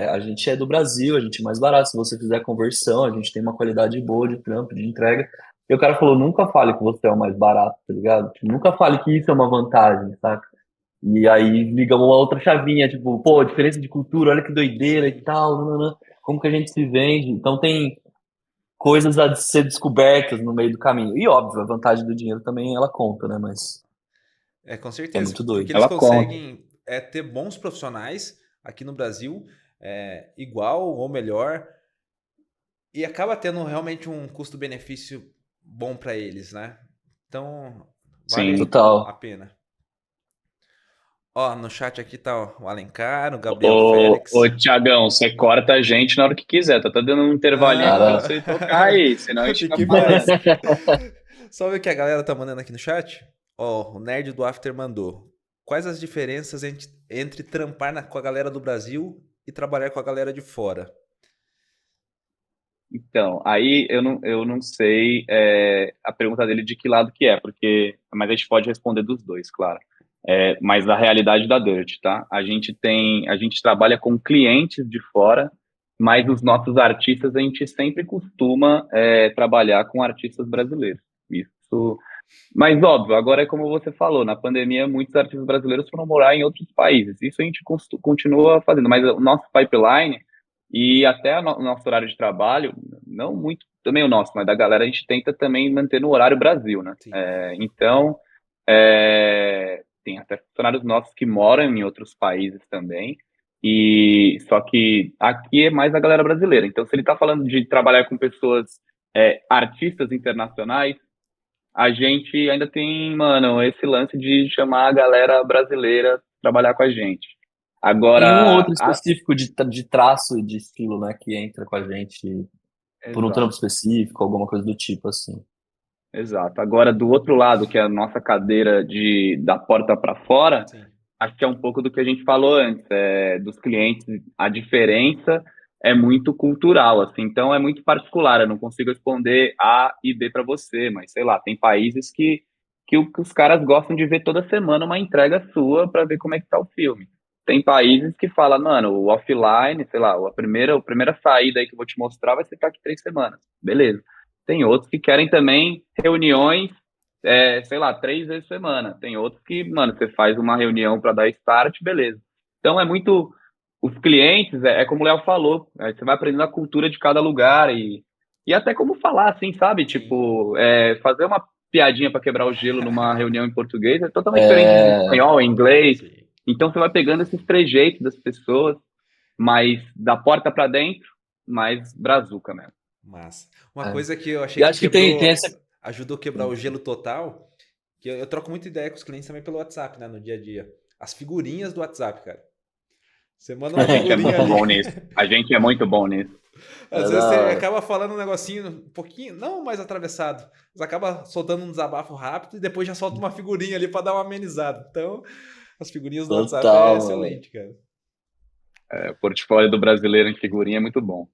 S2: a gente é do Brasil, a gente é mais barato. Se você fizer a conversão, a gente tem uma qualidade boa de trampo, de entrega. E o cara falou, nunca fale que você é o mais barato, tá ligado? Tipo, nunca fale que isso é uma vantagem, saca? E aí liga uma outra chavinha, tipo, pô, diferença de cultura, olha que doideira e
S1: Sim.
S2: tal, nananã, como que a gente se vende. Então tem coisas a ser descobertas no meio do caminho. E óbvio, a vantagem do dinheiro também ela conta, né? Mas
S1: Com
S2: é
S1: certeza.
S2: muito
S1: Porque
S2: doido.
S1: eles
S3: Ela conta.
S1: conseguem ter bons profissionais aqui no Brasil, igual ou melhor, e acaba tendo realmente um custo-benefício bom para eles, né? Então, vale
S3: Sim.
S1: a
S2: Total.
S1: pena. Ó, no chat aqui tá ó, o Alencar, o Gabriel
S3: Ô,
S1: Félix.
S3: Tiagão, você corta a gente na hora que quiser. Tá dando um intervalinho aí pra
S1: Não,
S2: Cara,
S3: você tocar aí, senão a gente fica
S1: fique em
S3: falando.
S1: paz. Só ver o que a galera tá mandando aqui no chat. Ó, o Nerd do After mandou. Quais as diferenças entre trampar com a galera do Brasil e trabalhar com a galera de fora?
S3: Então, aí eu não sei a pergunta dele de que lado que é, porque, mas a gente pode responder dos dois, claro. Mas a realidade da Dirt, tá? A gente trabalha com clientes de fora, mas os nossos artistas a gente sempre costuma trabalhar com artistas brasileiros. Isso, mas óbvio, agora é como você falou, na pandemia muitos artistas brasileiros foram morar em outros países. Isso a gente continua fazendo, mas o nosso pipeline e até o nosso horário de trabalho, não muito também o nosso, mas da galera a gente tenta também manter no horário Brasil, né?
S1: Sim.
S3: Então, tem até funcionários nossos que moram em outros países também, E só que aqui é mais a galera brasileira. Então, se ele está falando de trabalhar com pessoas, artistas internacionais, a gente ainda tem, mano, esse lance de chamar a galera brasileira trabalhar com a gente.
S2: Tem um
S3: Agora,
S2: outro específico de traço e de estilo, né, que entra com a gente por um trampo
S3: exato,
S2: específico, alguma coisa do tipo, assim.
S3: exato. Agora, do outro lado, que é a nossa cadeira da porta para fora,
S1: Sim.
S3: acho que é um pouco do que a gente falou antes, dos clientes, a diferença é muito cultural, assim, então é muito particular, eu não consigo responder A e B para você, mas sei lá, tem países que os caras gostam de ver toda semana uma entrega sua para ver como é que tá o filme. Tem países que falam, mano, o offline, sei lá, a primeira saída aí que eu vou te mostrar vai ser daqui 3 semanas. Beleza. Tem outros que querem também reuniões, sei lá, 3 vezes por semana. Tem outros que, mano, você faz uma reunião para dar start, beleza. Então é muito. Os clientes, é como o Léo falou, você vai aprendendo a cultura de cada lugar e até como falar, assim, sabe?
S1: Sim.
S3: Tipo, fazer uma piadinha para quebrar o gelo numa reunião em português é totalmente diferente de
S2: É,
S3: espanhol, inglês.
S1: Sim.
S3: Então você vai pegando esses trejeitos das pessoas, mais da porta para dentro, mais brazuca mesmo.
S1: Massa. Uma
S2: é.
S1: coisa que eu achei
S2: E
S1: que
S2: acho que tem
S1: quebrou,
S2: essa.
S1: ajudou a quebrar o gelo total, que eu troco muita ideia com os clientes também pelo WhatsApp, né, no dia a dia. As figurinhas do WhatsApp, cara. Você manda uma
S3: A gente é
S1: figurinha
S3: muito
S1: ali.
S3: bom nisso. A gente é muito bom nisso.
S1: Às
S2: É
S1: vezes
S2: da
S1: você
S2: hora.
S1: acaba falando um negocinho um pouquinho, não mais atravessado, mas acaba soltando um desabafo rápido e depois já solta uma figurinha ali pra dar uma amenizada. Então, as figurinhas do WhatsApp é
S2: Total, mano.
S1: excelente, cara.
S3: O portfólio do brasileiro em figurinha é muito bom.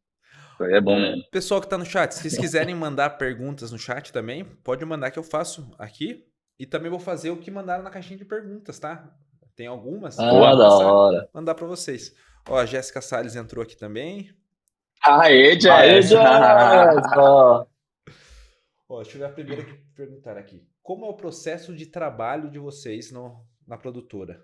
S3: Isso aí é bom
S1: O
S3: mesmo.
S1: pessoal que tá no chat, se vocês quiserem mandar perguntas no chat também, pode mandar que eu faço aqui. E também vou fazer o que mandaram na caixinha de perguntas, tá? Tem algumas, eu vou
S2: Ah,
S3: Boa.
S2: da
S1: começar a
S2: hora.
S1: mandar pra vocês. Ó, a Jéssica Salles entrou aqui também.
S3: Aê,
S2: Aê,
S3: Jess!
S2: Jess! Ó.
S1: Ó, deixa eu ver a primeira que perguntaram aqui. Como é o processo de trabalho de vocês na produtora?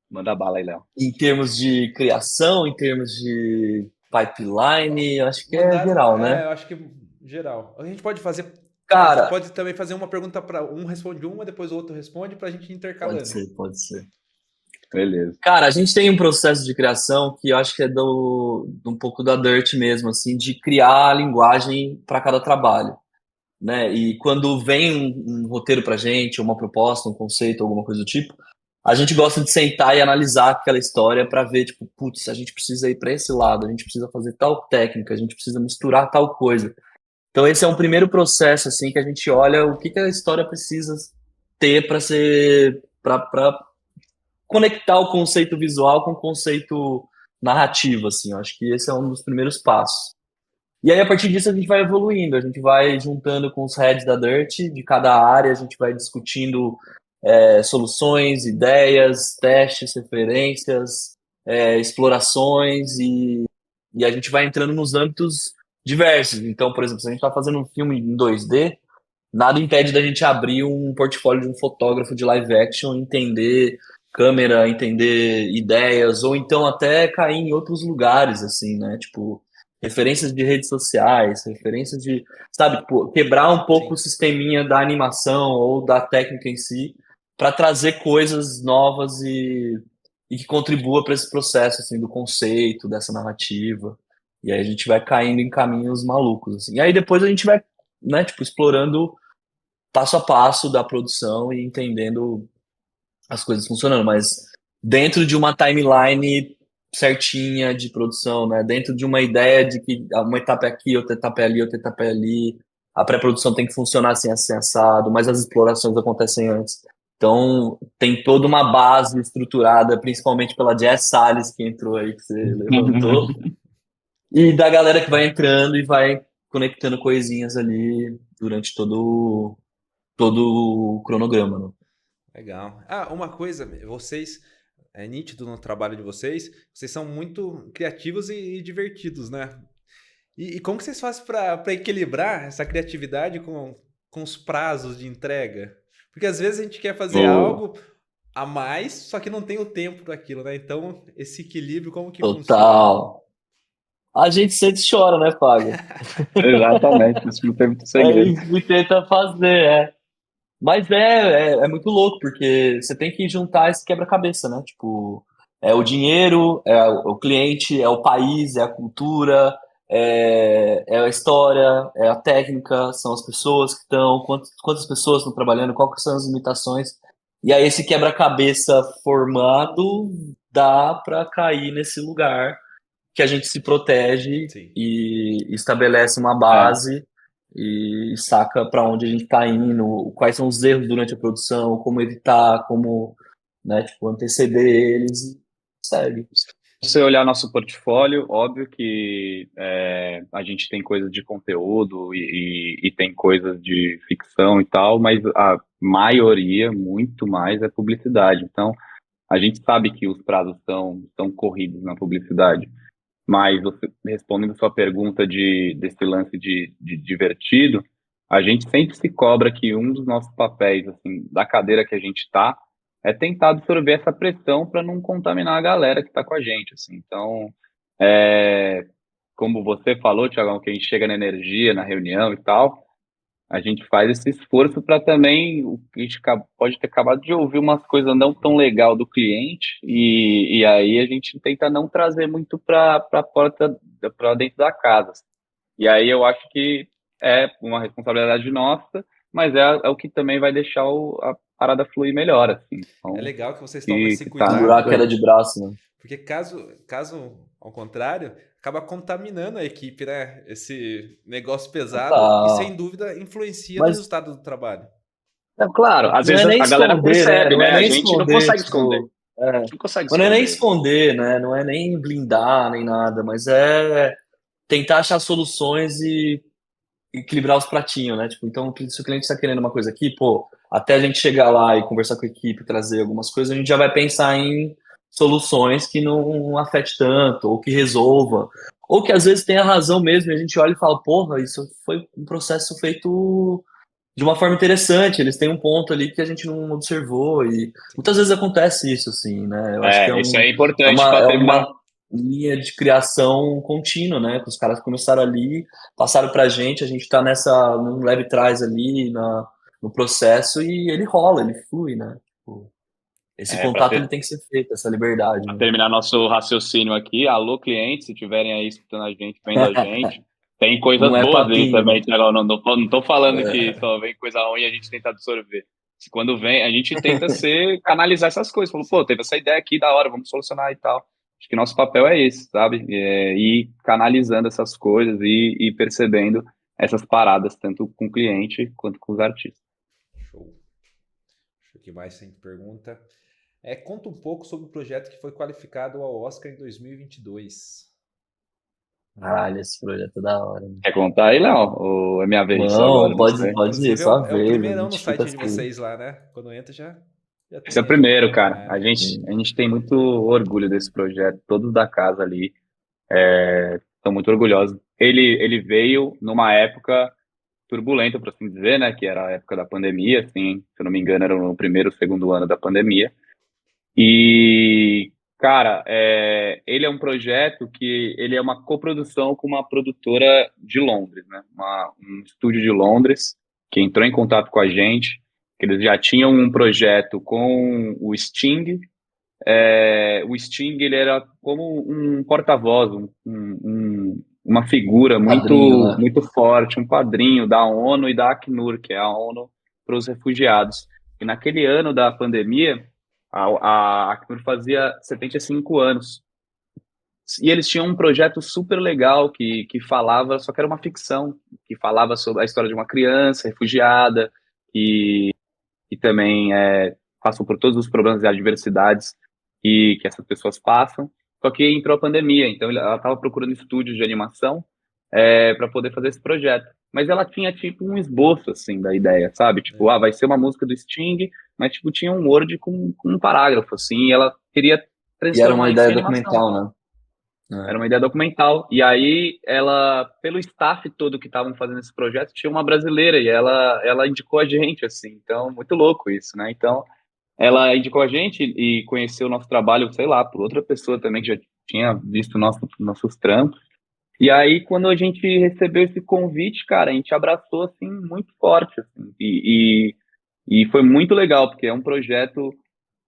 S3: Manda bala aí, Léo.
S2: Em termos de criação, em termos de pipeline, eu acho que é
S1: Mandaram,
S2: geral, né?
S1: eu acho que geral. A gente pode fazer, a gente
S2: Cara,
S1: pode também fazer uma pergunta para um responde uma, depois o outro responde pra gente ir
S2: pode
S1: intercalando.
S2: ser, pode ser.
S3: Beleza.
S2: Cara, a gente tem um processo de criação que eu acho que é de um pouco da Dirt mesmo, assim, de criar a linguagem para cada trabalho, né? E quando vem um roteiro pra gente, uma proposta, um conceito, alguma coisa do tipo, a gente gosta de sentar e analisar aquela história para ver, tipo, putz, a gente precisa ir para esse lado, a gente precisa fazer tal técnica, a gente precisa misturar tal coisa. Então esse é um primeiro processo assim que a gente olha o que que a história precisa ter para ser para conectar o conceito visual com o conceito narrativo, assim. Eu acho que esse é um dos primeiros passos. E aí, a partir disso, a gente vai evoluindo, a gente vai juntando com os heads da Dirt, de cada área, a gente vai discutindo soluções, ideias, testes, referências, explorações, e a gente vai entrando nos âmbitos diversos. Então, por exemplo, se a gente está fazendo um filme em 2D, nada impede da gente abrir um portfólio de um fotógrafo de live action, entender câmera, entender ideias, ou então até cair em outros lugares, assim, né? Tipo, referências de redes sociais, referências de, sabe, tipo, quebrar um pouco o
S1: Sim.
S2: sisteminha da animação ou da técnica em si, para trazer coisas novas e que contribua para esse processo, assim, do conceito, dessa narrativa. E aí a gente vai caindo em caminhos malucos, assim. E aí depois a gente vai, né, tipo, explorando passo a passo da produção e entendendo as coisas funcionando, mas dentro de uma timeline certinha de produção, né? Dentro de uma ideia de que uma etapa é aqui, outra etapa é ali, outra etapa é ali. A pré-produção tem que funcionar assim assado, mas as explorações acontecem antes. Então, tem toda uma base estruturada, principalmente pela Jess Salles, que entrou aí, que você levantou, e da galera que vai entrando e vai conectando coisinhas ali durante todo o cronograma, né?
S1: Legal. Ah, uma coisa, vocês, é nítido no trabalho de vocês, vocês são muito criativos e divertidos, né? E como que vocês fazem para equilibrar essa criatividade com os prazos de entrega? Porque às vezes a gente quer fazer
S3: Boa.
S1: algo a mais, só que não tem o tempo daquilo, né? Então, esse equilíbrio, como que funciona?
S2: Total. A gente sempre chora, né, Fábio?
S3: Exatamente, isso não tem muito
S2: É
S3: segredo.
S2: isso que tenta fazer, é. Mas é muito louco, porque você tem que juntar esse quebra-cabeça, né? Tipo, É o dinheiro, é o cliente, é o país, é a cultura, é a história, é a técnica, são as pessoas que estão, quantas pessoas estão trabalhando, quais são as limitações. E aí esse quebra-cabeça formado dá para cair nesse lugar que a gente se protege
S1: Sim.
S2: e estabelece uma
S3: É,
S2: base e saca para onde a gente está indo, quais são os erros durante a produção, como evitar, como, né, tipo, anteceder eles e segue.
S3: se você olhar nosso portfólio, óbvio que a gente tem coisas de conteúdo e tem coisas de ficção e tal, mas a maioria, muito mais, é publicidade. Então, a gente sabe que os prazos estão corridos na publicidade, mas você, respondendo a sua pergunta desse lance de divertido, a gente sempre se cobra que um dos nossos papéis, assim, da cadeira que a gente está, é tentar absorver essa pressão para não contaminar a galera que está com a gente, assim. Então, é, como você falou, Tiagão, que a gente chega na energia, na reunião e tal, a gente faz esse esforço para também, a gente pode ter acabado de ouvir umas coisas não tão legal do cliente, e aí a gente tenta não trazer muito para a porta, para dentro da casa. E aí eu acho que é uma responsabilidade nossa, mas é o que também vai deixar a parada fluir melhor, assim.
S1: É
S3: Então,
S1: legal que vocês tomam esse
S3: que tá
S2: Segurar a
S1: cuidado,
S3: nisso
S2: queda
S3: aí.
S2: de braço, né?
S1: porque caso ao contrário, acaba contaminando a equipe, né? Esse negócio pesado e
S2: Total.
S1: sem dúvida influencia no
S2: Mas
S1: resultado do trabalho.
S3: É claro, às
S2: não é
S3: vezes
S2: nem
S3: a galera
S2: esconder, né?
S3: percebe,
S2: Não é
S3: né? A
S2: nem
S3: gente não
S2: esconder,
S3: consegue esconder.
S2: tipo. É.
S3: A gente não consegue
S2: Mas não é nem
S3: esconder.
S2: esconder, né? Não é nem blindar, nem nada, mas é tentar achar soluções e equilibrar os pratinhos, né? Tipo, então, se o cliente está querendo uma coisa aqui, pô, até a gente chegar lá e conversar com a equipe, trazer algumas coisas, a gente já vai pensar em soluções que não afete tanto, ou que resolva, ou que às vezes tenha razão mesmo, e a gente olha e fala, porra, isso foi um processo feito de uma forma interessante, eles têm um ponto ali que a gente não observou, e
S1: Sim.
S2: muitas vezes acontece isso, assim, né? Eu acho que
S3: Isso é
S2: é
S3: importante
S2: uma,
S3: para
S2: é
S3: terminar.
S2: uma linha de criação contínua, né? Que os caras começaram ali, passaram pra gente, a gente tá num leve trás ali no processo e ele rola, ele flui, né? Tipo, esse
S3: É, para
S2: contato ele tem que ser feito, essa liberdade,
S3: Para
S2: né?
S3: terminar nosso raciocínio aqui, alô, clientes, se tiverem aí escutando a gente, vendo a gente, tem coisas
S2: Não é
S3: boas aí
S2: papinho,
S3: também,
S2: né?
S3: Thiago. Não tô falando que
S2: É,
S3: só vem coisa ruim e a gente tenta absorver. Se quando vem, a gente tenta canalizar essas coisas. Falou, pô,
S1: Sim.
S3: teve essa ideia aqui da hora, vamos solucionar e tal. Acho que nosso papel é esse, sabe? Ir canalizando essas coisas e percebendo essas paradas, tanto com o cliente quanto com os artistas.
S1: Show. O que mais tem pergunta? Conta um pouco sobre o projeto que foi qualificado ao Oscar em 2022.
S2: caralho, esse projeto é da hora, né?
S3: Quer contar aí, Léo? Ou é minha vez
S2: Não,
S3: agora? Não
S2: pode,
S3: sei.
S2: pode ir,
S1: Inclusive,
S2: só
S1: é o
S2: vez, a
S1: primeirão no
S2: gente fica
S1: site de
S2: assim.
S1: vocês lá, né? Quando entra já
S3: Esse é
S1: tem
S3: o
S1: aí.
S3: primeiro, cara. A
S1: É,
S3: gente, a gente tem muito orgulho desse projeto, todos da casa ali estão muito orgulhosos. Ele veio numa época turbulenta, por assim dizer, né? Que era a época da pandemia, assim, se eu não me engano, era no primeiro, segundo ano da pandemia. E, cara, ele é um projeto que ele é uma coprodução com uma produtora de Londres, né? Um estúdio de Londres que entrou em contato com a gente, que eles já tinham um projeto com o Sting. O Sting, ele era como um porta-voz, uma figura
S2: Padrinho,
S3: muito
S2: né?
S3: muito forte, um padrinho da ONU e da Acnur, que é a ONU para os refugiados. E naquele ano da pandemia, a Acnur fazia 75 anos. E eles tinham um projeto super legal que falava, só que era uma ficção, que falava sobre a história de uma criança refugiada, que também passou por todos os problemas e adversidades que essas pessoas passam. Só que entrou a pandemia, então ela estava procurando estúdios de animação para poder fazer esse projeto. Mas ela tinha tipo um esboço assim da ideia, sabe? Tipo, vai ser uma música do Sting, mas tipo tinha um Word com um parágrafo assim, e ela queria
S2: E era uma
S3: transformar isso
S2: ideia
S3: em animação.
S2: documental, né?
S3: Era uma ideia documental. E aí, ela, pelo staff todo que estavam fazendo esse projeto, tinha uma brasileira e ela indicou a gente, assim. Então, muito louco isso, né? Então, ela indicou a gente e conheceu o nosso trabalho, sei lá, por outra pessoa também que já tinha visto nossos trampos. E aí, quando a gente recebeu esse convite, cara, a gente abraçou, assim, muito forte, assim. E foi muito legal, porque é um projeto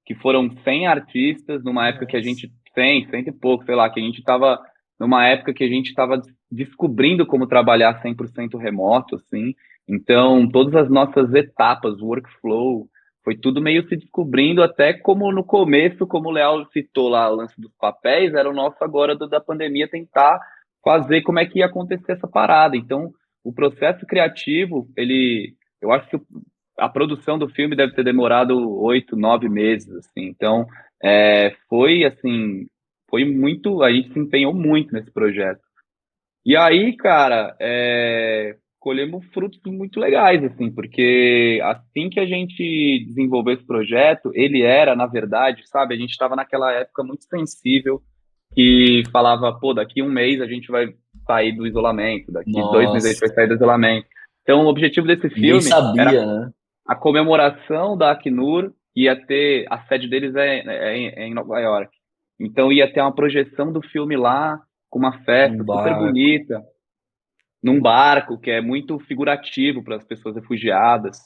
S3: que foram 100 artistas numa época que a
S1: Nossa.
S3: gente, 100 e pouco, sei lá, que a gente estava numa época que a gente estava descobrindo como trabalhar 100% remoto, assim. Então, todas as nossas etapas, workflow, foi tudo meio se descobrindo, até como no começo, como o Leal citou lá, o lance dos papéis, era o nosso agora da pandemia tentar fazer como é que ia acontecer essa parada. Então, o processo criativo, eu acho que a produção do filme deve ter demorado 8, 9 meses, assim. Então, foi assim, foi muito, a gente se empenhou muito nesse projeto. E aí, cara, colhemos frutos muito legais, assim, porque assim que a gente desenvolveu esse projeto, ele era, na verdade, sabe, a gente estava naquela época muito sensível, que falava, pô, daqui um mês a gente vai sair do isolamento, daqui 2 meses a gente vai
S2: Nossa,
S3: sair do isolamento. Então, o objetivo desse
S2: ninguém
S3: filme era
S2: sabia, né?
S3: a comemoração da Acnur, ia ter, a sede deles é em Nova York. Então ia ter uma projeção do filme lá, com uma
S2: Um
S3: festa super
S2: barco.
S3: bonita, num barco, que é muito figurativo para as pessoas refugiadas.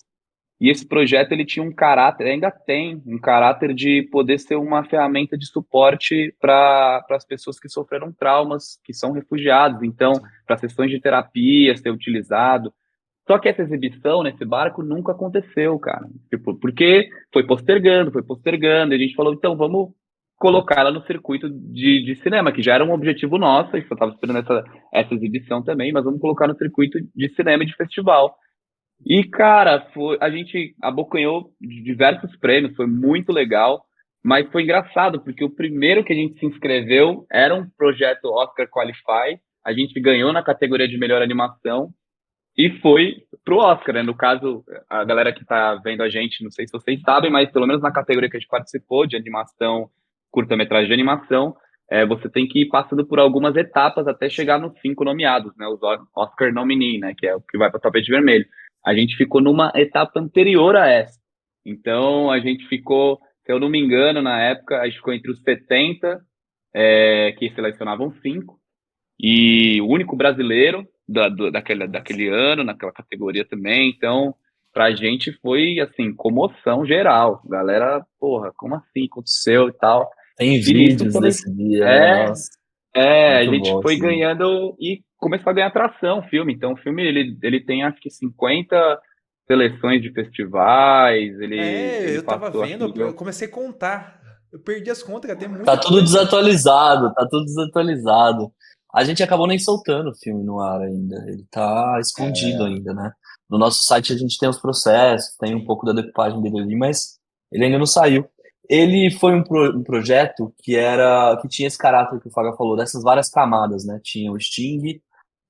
S3: E esse projeto ele tinha um caráter, ainda tem um caráter de poder ser uma ferramenta de suporte para as pessoas que sofreram traumas, que são refugiados. Então,
S1: Sim.
S3: para sessões de terapia ser utilizado. Só que essa exibição nesse barco nunca aconteceu, cara. Tipo, porque foi postergando, e a gente falou, então vamos colocar ela no circuito de cinema, que já era um objetivo nosso, e eu estava esperando essa exibição também, mas vamos colocar no circuito de cinema e de festival. E, cara, a gente abocanhou diversos prêmios, foi muito legal, mas foi engraçado, porque o primeiro que a gente se inscreveu era um projeto Oscar Qualify, a gente ganhou na categoria de melhor animação, e foi pro Oscar, né? No caso, a galera que tá vendo a gente, não sei se vocês sabem, mas pelo menos na categoria que a gente participou, de animação, curta-metragem de animação, você tem que ir passando por algumas etapas até chegar
S1: Sim.
S3: nos 5 nomeados, né? Os Oscar nominee, né? Que é o que vai para o tapete vermelho. A gente ficou numa etapa anterior a essa. Então, a gente ficou, se eu não me engano, na época, a gente ficou entre os 70, que selecionavam 5, e o único brasileiro
S1: Nossa.
S3: daquele ano, naquela categoria também. Então, pra gente foi, assim, comoção geral. Galera, porra, como assim? Aconteceu e tal.
S2: Tem
S3: E nisso
S2: vídeos
S3: também,
S2: desse dia, né?
S3: é,
S2: Nossa,
S3: a
S2: muito
S3: gente
S2: bom
S3: foi
S2: esse vídeo.
S3: ganhando e começou a ganhar atração o filme. Então, o filme, ele tem, acho que 50 seleções de festivais, ele
S1: Eu tava
S3: passou
S1: vendo,
S3: aqui.
S1: eu comecei a contar. Eu perdi as contas, cara, tem
S2: Tá
S1: muita
S2: tudo
S1: coisa.
S2: desatualizado, tá tudo desatualizado. A gente acabou nem soltando o filme no ar ainda. Ele tá escondido ainda, né? No nosso site a gente tem os processos, tem um
S1: Sim.
S2: pouco da decupagem dele ali, mas ele ainda não saiu. Ele foi um projeto que tinha esse caráter que o Faga falou, dessas várias camadas, né? Tinha o Sting,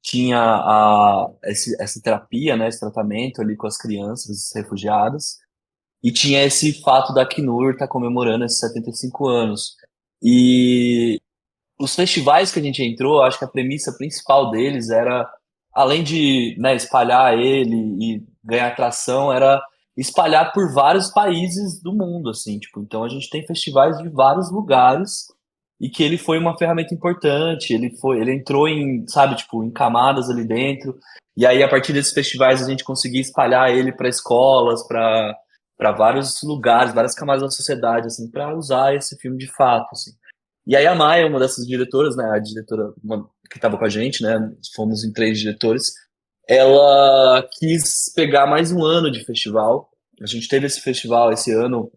S2: tinha essa terapia, né? Esse tratamento ali com as crianças refugiadas. E tinha esse fato da Acnur estar comemorando esses 75 anos. E os festivais que a gente entrou, acho que a premissa principal deles era, além de, né, espalhar ele e ganhar atração, era espalhar por vários países do mundo, assim, tipo, então a gente tem festivais de vários lugares e que ele foi uma ferramenta importante, ele entrou em, sabe, tipo, em camadas ali dentro. E aí a partir desses festivais a gente conseguia espalhar ele para escolas, para vários lugares, várias camadas da sociedade, assim, para usar esse filme de fato, assim. E aí a Maia, uma dessas diretoras, né, a diretora que estava com a gente, né, fomos em 3 diretores, ela quis pegar mais um ano de festival. A gente teve esse festival esse ano,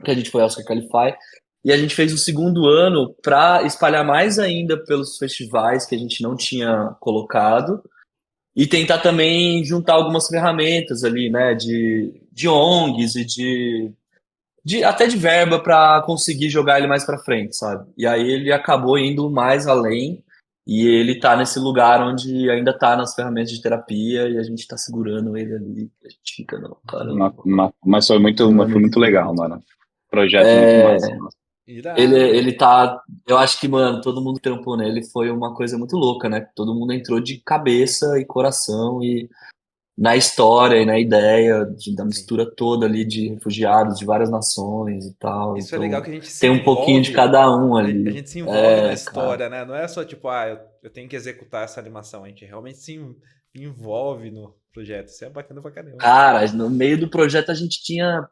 S2: que a gente foi ao Oscar Qualify, e a gente fez o segundo ano para espalhar mais ainda pelos festivais que a gente não tinha colocado, e tentar também juntar algumas ferramentas ali, né, de ONGs e até de verba para conseguir jogar ele mais para frente, sabe? E aí ele acabou indo mais além e ele tá nesse lugar onde ainda tá nas ferramentas de terapia e a gente tá segurando ele ali. A gente fica, não, caramba,
S3: Mas
S2: mano,
S3: foi
S2: que
S3: muito legal,
S2: bonito.
S3: mano. Projeto muito massa.
S1: Irado.
S2: Ele tá. Eu acho que, mano, todo mundo que trampou nele foi uma coisa muito louca, né? Todo mundo entrou de cabeça e coração e na história e na ideia da
S1: Sim.
S2: mistura toda ali de refugiados de várias nações e tal.
S1: Isso é legal
S2: Então,
S1: que a gente se
S2: tem um pouquinho de
S1: envolve.
S2: cada um
S1: A
S2: ali.
S1: gente se envolve na
S2: É, cara.
S1: história, né? Não é só tipo, eu tenho que executar essa animação. A gente realmente se envolve no projeto. Isso é bacana pra caramba.
S2: Cara, no meio do projeto a gente tinha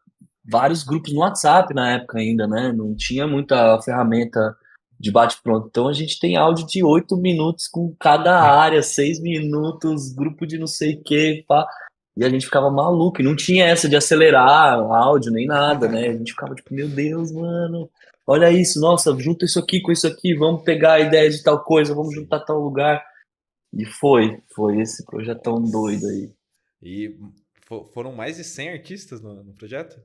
S2: vários grupos no WhatsApp na época ainda, né? Não tinha muita ferramenta de bate-pronto. Então a gente tem áudio de 8 minutos com cada área, 6 minutos, grupo de não sei o quê, pá. E a gente ficava maluco. E não tinha essa de acelerar o áudio nem nada, né? A gente ficava tipo, meu Deus, mano, olha isso, nossa, junta isso aqui com isso aqui, vamos pegar a ideia de tal coisa, vamos
S1: Sim.
S2: juntar tal lugar. E foi esse projetão doido aí.
S1: E foram mais de 100 artistas no projeto?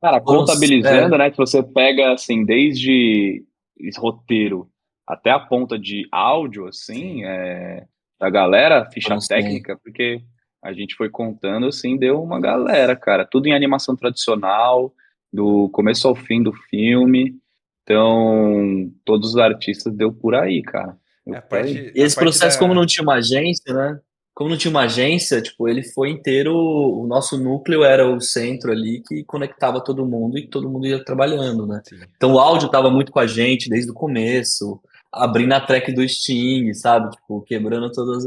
S3: Cara,
S2: Foram,
S3: contabilizando, né? Se você pega assim, desde esse roteiro até a ponta de áudio, assim,
S1: Sim.
S3: da galera, ficha
S2: foram 100.
S3: técnica, porque a gente foi contando, assim, deu uma galera, cara. Tudo em animação tradicional, do começo ao fim do filme. Então, todos os artistas deu por aí, cara.
S1: É
S3: Deu
S1: a
S3: por aí.
S1: parte,
S2: E
S1: a
S2: esse
S1: parte
S2: processo, como não
S1: da.
S2: tinha uma agência, né? Como não tinha uma agência, tipo, ele foi inteiro. O nosso núcleo era o centro ali que conectava todo mundo e todo mundo ia trabalhando, né?
S1: Sim.
S2: Então o áudio tava muito com a gente desde o começo, abrindo a track do Sting, sabe? Tipo, quebrando todas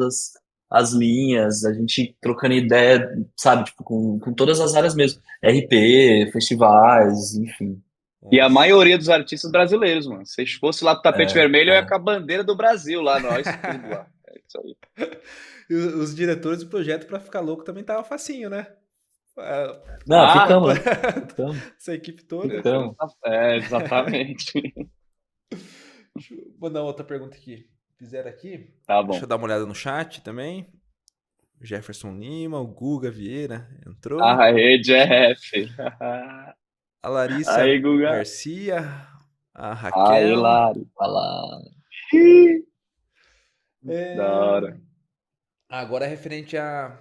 S2: as linhas, a gente trocando ideia, sabe? Tipo, com todas as áreas mesmo. RP, festivais, enfim.
S3: E a
S1: Nossa.
S3: maioria dos artistas brasileiros, mano. Se fosse lá pro tapete
S2: É,
S3: vermelho, eu ia
S2: é.
S3: com a bandeira do Brasil lá, no escudo lá. É isso aí.
S1: E os diretores do projeto, pra ficar louco, também tava facinho, né? Ah,
S2: Não,
S1: Juntar
S3: Ah,
S2: ficamos, né? Ficamos,
S1: essa equipe toda.
S3: você não
S2: ficamos.
S3: tá... É, exatamente.
S1: Deixa eu mandar outra pergunta aqui. Fizeram aqui.
S3: Tá
S1: Deixa eu
S3: bom.
S1: dar uma olhada no chat também. O Jefferson Lima, o Guga Vieira entrou.
S3: Aê, Jeff.
S1: A Larissa
S3: Aí, Guga.
S1: Garcia. A
S3: Aí,
S1: Raquel.
S3: Lari.
S2: Falar.
S3: Ih, da
S1: É,
S3: hora.
S1: agora é referente a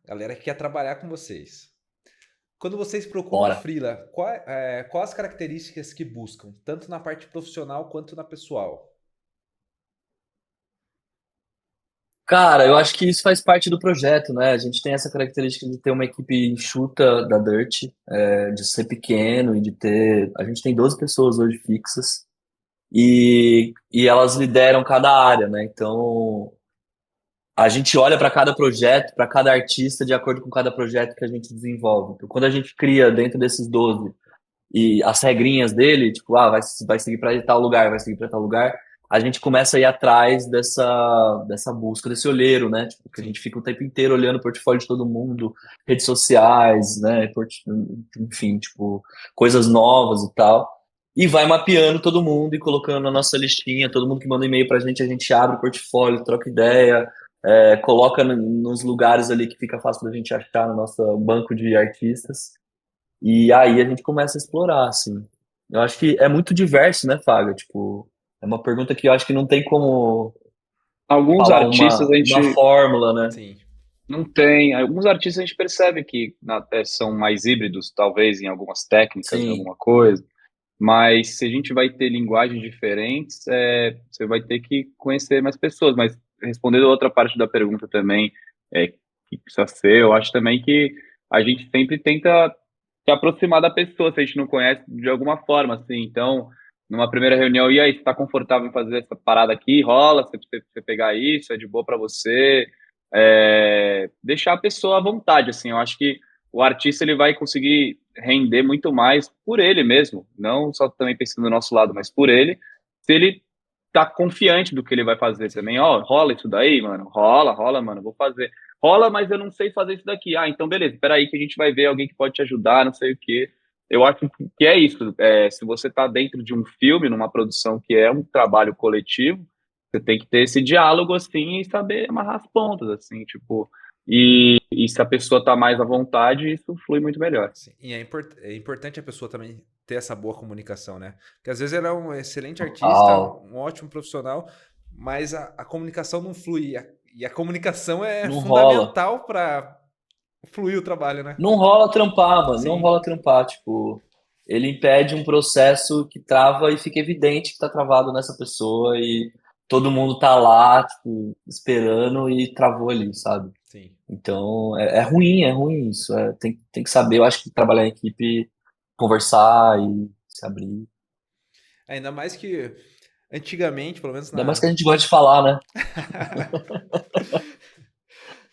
S1: galera que quer trabalhar com vocês. Quando vocês procuram um
S2: Bora.
S1: freela, quais as características que buscam, tanto na parte profissional quanto na pessoal?
S2: Cara, eu acho que isso faz parte do projeto, né? A gente tem essa característica de ter uma equipe enxuta da Dirt, de ser pequeno e de ter. A gente tem 12 pessoas hoje fixas e elas lideram cada área, né? Então a gente olha para cada projeto, para cada artista, de acordo com cada projeto que a gente desenvolve. Então, quando a gente cria dentro desses 12 e as regrinhas dele, tipo, vai seguir para tal lugar, vai seguir para tal lugar, a gente começa a ir atrás dessa busca, desse olheiro, né? Tipo, que a
S1: Sim.
S2: gente fica o tempo inteiro olhando o portfólio de todo mundo, redes sociais, né? Enfim, tipo, coisas novas e tal. E vai mapeando todo mundo e colocando na nossa listinha, todo mundo que manda e-mail pra gente, a gente abre o portfólio, troca ideia, coloca nos lugares ali que fica fácil da gente achar no nosso banco de artistas. E aí a gente começa a explorar, assim. Eu acho que é muito diverso, né, Faga? Tipo, é uma pergunta que eu acho que não tem como
S3: Alguns
S2: falar
S3: artistas a
S2: uma
S3: gente
S2: fórmula, né?
S1: Sim.
S3: não tem. Alguns artistas a gente percebe que são mais híbridos, talvez, em algumas técnicas, em
S2: Sim,
S3: alguma coisa. Mas se a gente vai ter linguagens diferentes, você vai ter que conhecer mais pessoas. Mas respondendo a outra parte da pergunta também, que precisa ser, eu acho também que a gente sempre tenta se aproximar da pessoa, se a gente não conhece de alguma forma, assim. Então, numa primeira reunião, e aí, você está confortável em fazer essa parada aqui? Rola, você pegar isso, é de boa para você? Deixar a pessoa à vontade, assim. Eu acho que o artista ele vai conseguir render muito mais por ele mesmo, não só também pensando do nosso lado, mas por ele, se ele tá confiante do que ele vai fazer
S1: Sim.
S3: também. Ó, rola isso daí, mano? Rola, mano, vou fazer. Rola, mas eu não sei fazer isso daqui. Ah, então beleza, espera aí que a gente vai ver alguém que pode te ajudar, não sei o quê. Eu acho que é isso. Se você tá dentro de um filme, numa produção que é um trabalho coletivo, você tem que ter esse diálogo assim e saber amarrar as pontas, assim, tipo. E se a pessoa tá mais à vontade, isso flui muito melhor.
S1: Sim. E é importante a pessoa também ter essa boa comunicação, né? Porque às vezes ela é um excelente artista,
S2: total.
S1: um ótimo profissional, mas a comunicação não flui. E a comunicação é
S2: Não rola.
S1: fundamental para fluir o trabalho, né?
S2: Não rola trampar, mano. Não
S1: Sim.
S2: rola trampar. Tipo, ele impede um processo que trava e fica evidente que tá travado nessa pessoa e todo mundo tá lá, tipo, esperando e travou ali, sabe?
S1: Sim.
S2: Então, é ruim isso. Tem que saber, eu acho que trabalhar em equipe, conversar e se abrir.
S1: Ainda mais que antigamente, pelo menos
S2: Ainda mais que
S1: na.
S2: a gente gosta de falar, né?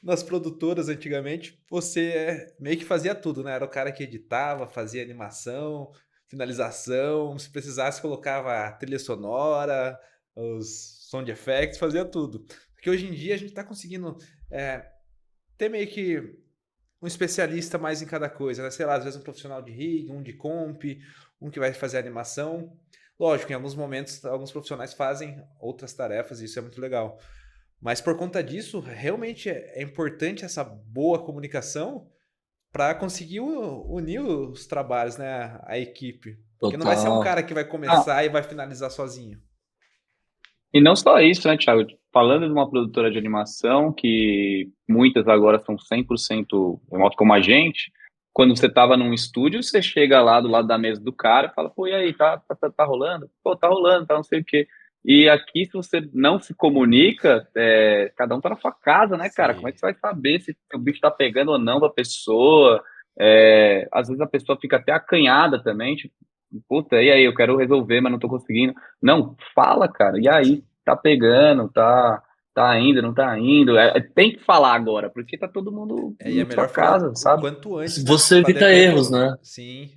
S1: nas produtoras antigamente, você meio que fazia tudo, né? Era o cara que editava, fazia animação, finalização, se precisasse colocava a trilha sonora, os sound effects, fazia tudo. Porque hoje em dia a gente tá conseguindo é, ter meio que um especialista mais em cada coisa, né? Sei lá, às vezes um profissional de rig, um de comp, um que vai fazer animação. Lógico, em alguns momentos, alguns profissionais fazem outras tarefas e isso é muito legal. Mas por conta disso, realmente é importante essa boa comunicação para conseguir unir os trabalhos, né? A equipe. Porque não vai ser um
S2: Total.
S1: cara que vai
S3: Ah,
S1: começar e vai finalizar sozinho.
S3: e não só isso, né, Thiago? Falando de uma produtora de animação, que muitas agora são 100% remoto como a gente, quando você estava num estúdio, você chega lá do lado da mesa do cara e fala, pô, e aí, tá rolando? Pô, tá rolando, tá não sei o quê. E aqui, se você não se comunica, cada um tá na sua casa, né, cara? Como é
S1: Sim.
S3: que você vai saber se o bicho tá pegando ou não da pessoa? Às vezes a pessoa fica até acanhada também, tipo, puta, e aí, eu quero resolver, mas não tô conseguindo. Não, fala, cara. E aí, tá pegando, tá indo, não tá indo. Tem que falar agora, porque tá todo mundo
S1: E é
S3: na sua
S1: melhor falar
S3: casa,
S1: o
S3: sabe?
S1: quanto antes, né?
S2: Você
S1: Para
S2: evita erros,
S1: dependendo.
S2: né?
S1: Sim.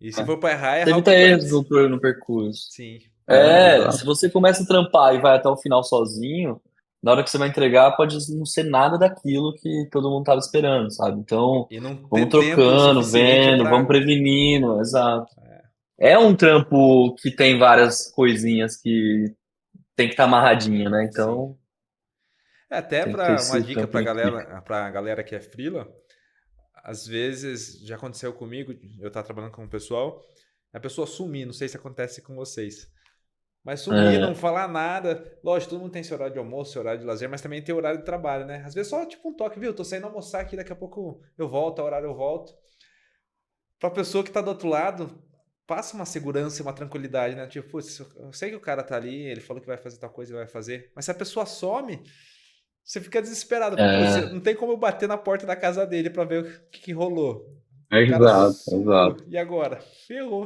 S1: E se
S3: É,
S1: for para errar,
S2: Você
S1: errar o
S2: evita
S1: quanto
S2: erros
S1: antes.
S2: no percurso.
S1: Sim.
S2: Se
S3: exato.
S2: você começa a trampar e vai até o final sozinho, na hora que você vai entregar, pode não ser nada daquilo que todo mundo estava esperando, sabe? Então,
S1: E não
S2: vamos
S1: ter tempo
S2: trocando,
S1: suficiente
S2: vendo, vamos
S1: para.
S2: prevenindo, exato. É um trampo que tem várias coisinhas que tem que estar amarradinha, né?
S1: Sim.
S2: Então,
S1: Até
S2: tem que ter
S1: para uma
S2: esse
S1: dica
S2: trampo em equipe.
S1: para galera que é freela, às vezes já aconteceu comigo, eu estar trabalhando com o pessoal, a pessoa sumir, não sei se acontece com vocês. Mas sumir, não
S2: É,
S1: falar nada. Lógico, todo mundo tem seu horário de almoço, seu horário de lazer, mas também tem horário de trabalho, né? Às vezes só tipo um toque, viu? Tô saindo almoçar aqui, daqui a pouco eu volto, a horário eu volto. Pra pessoa que tá do outro lado, passa uma segurança e uma tranquilidade, né? Tipo, putz, eu sei que o cara tá ali, ele falou que vai fazer tal coisa, ele vai fazer. Mas se a pessoa some, você fica desesperado. Putz,
S2: é,
S1: não tem como eu bater na porta da casa dele pra ver o que rolou. O cara
S3: Exato,
S1: sumiu.
S3: exato.
S1: E agora? Ferrou.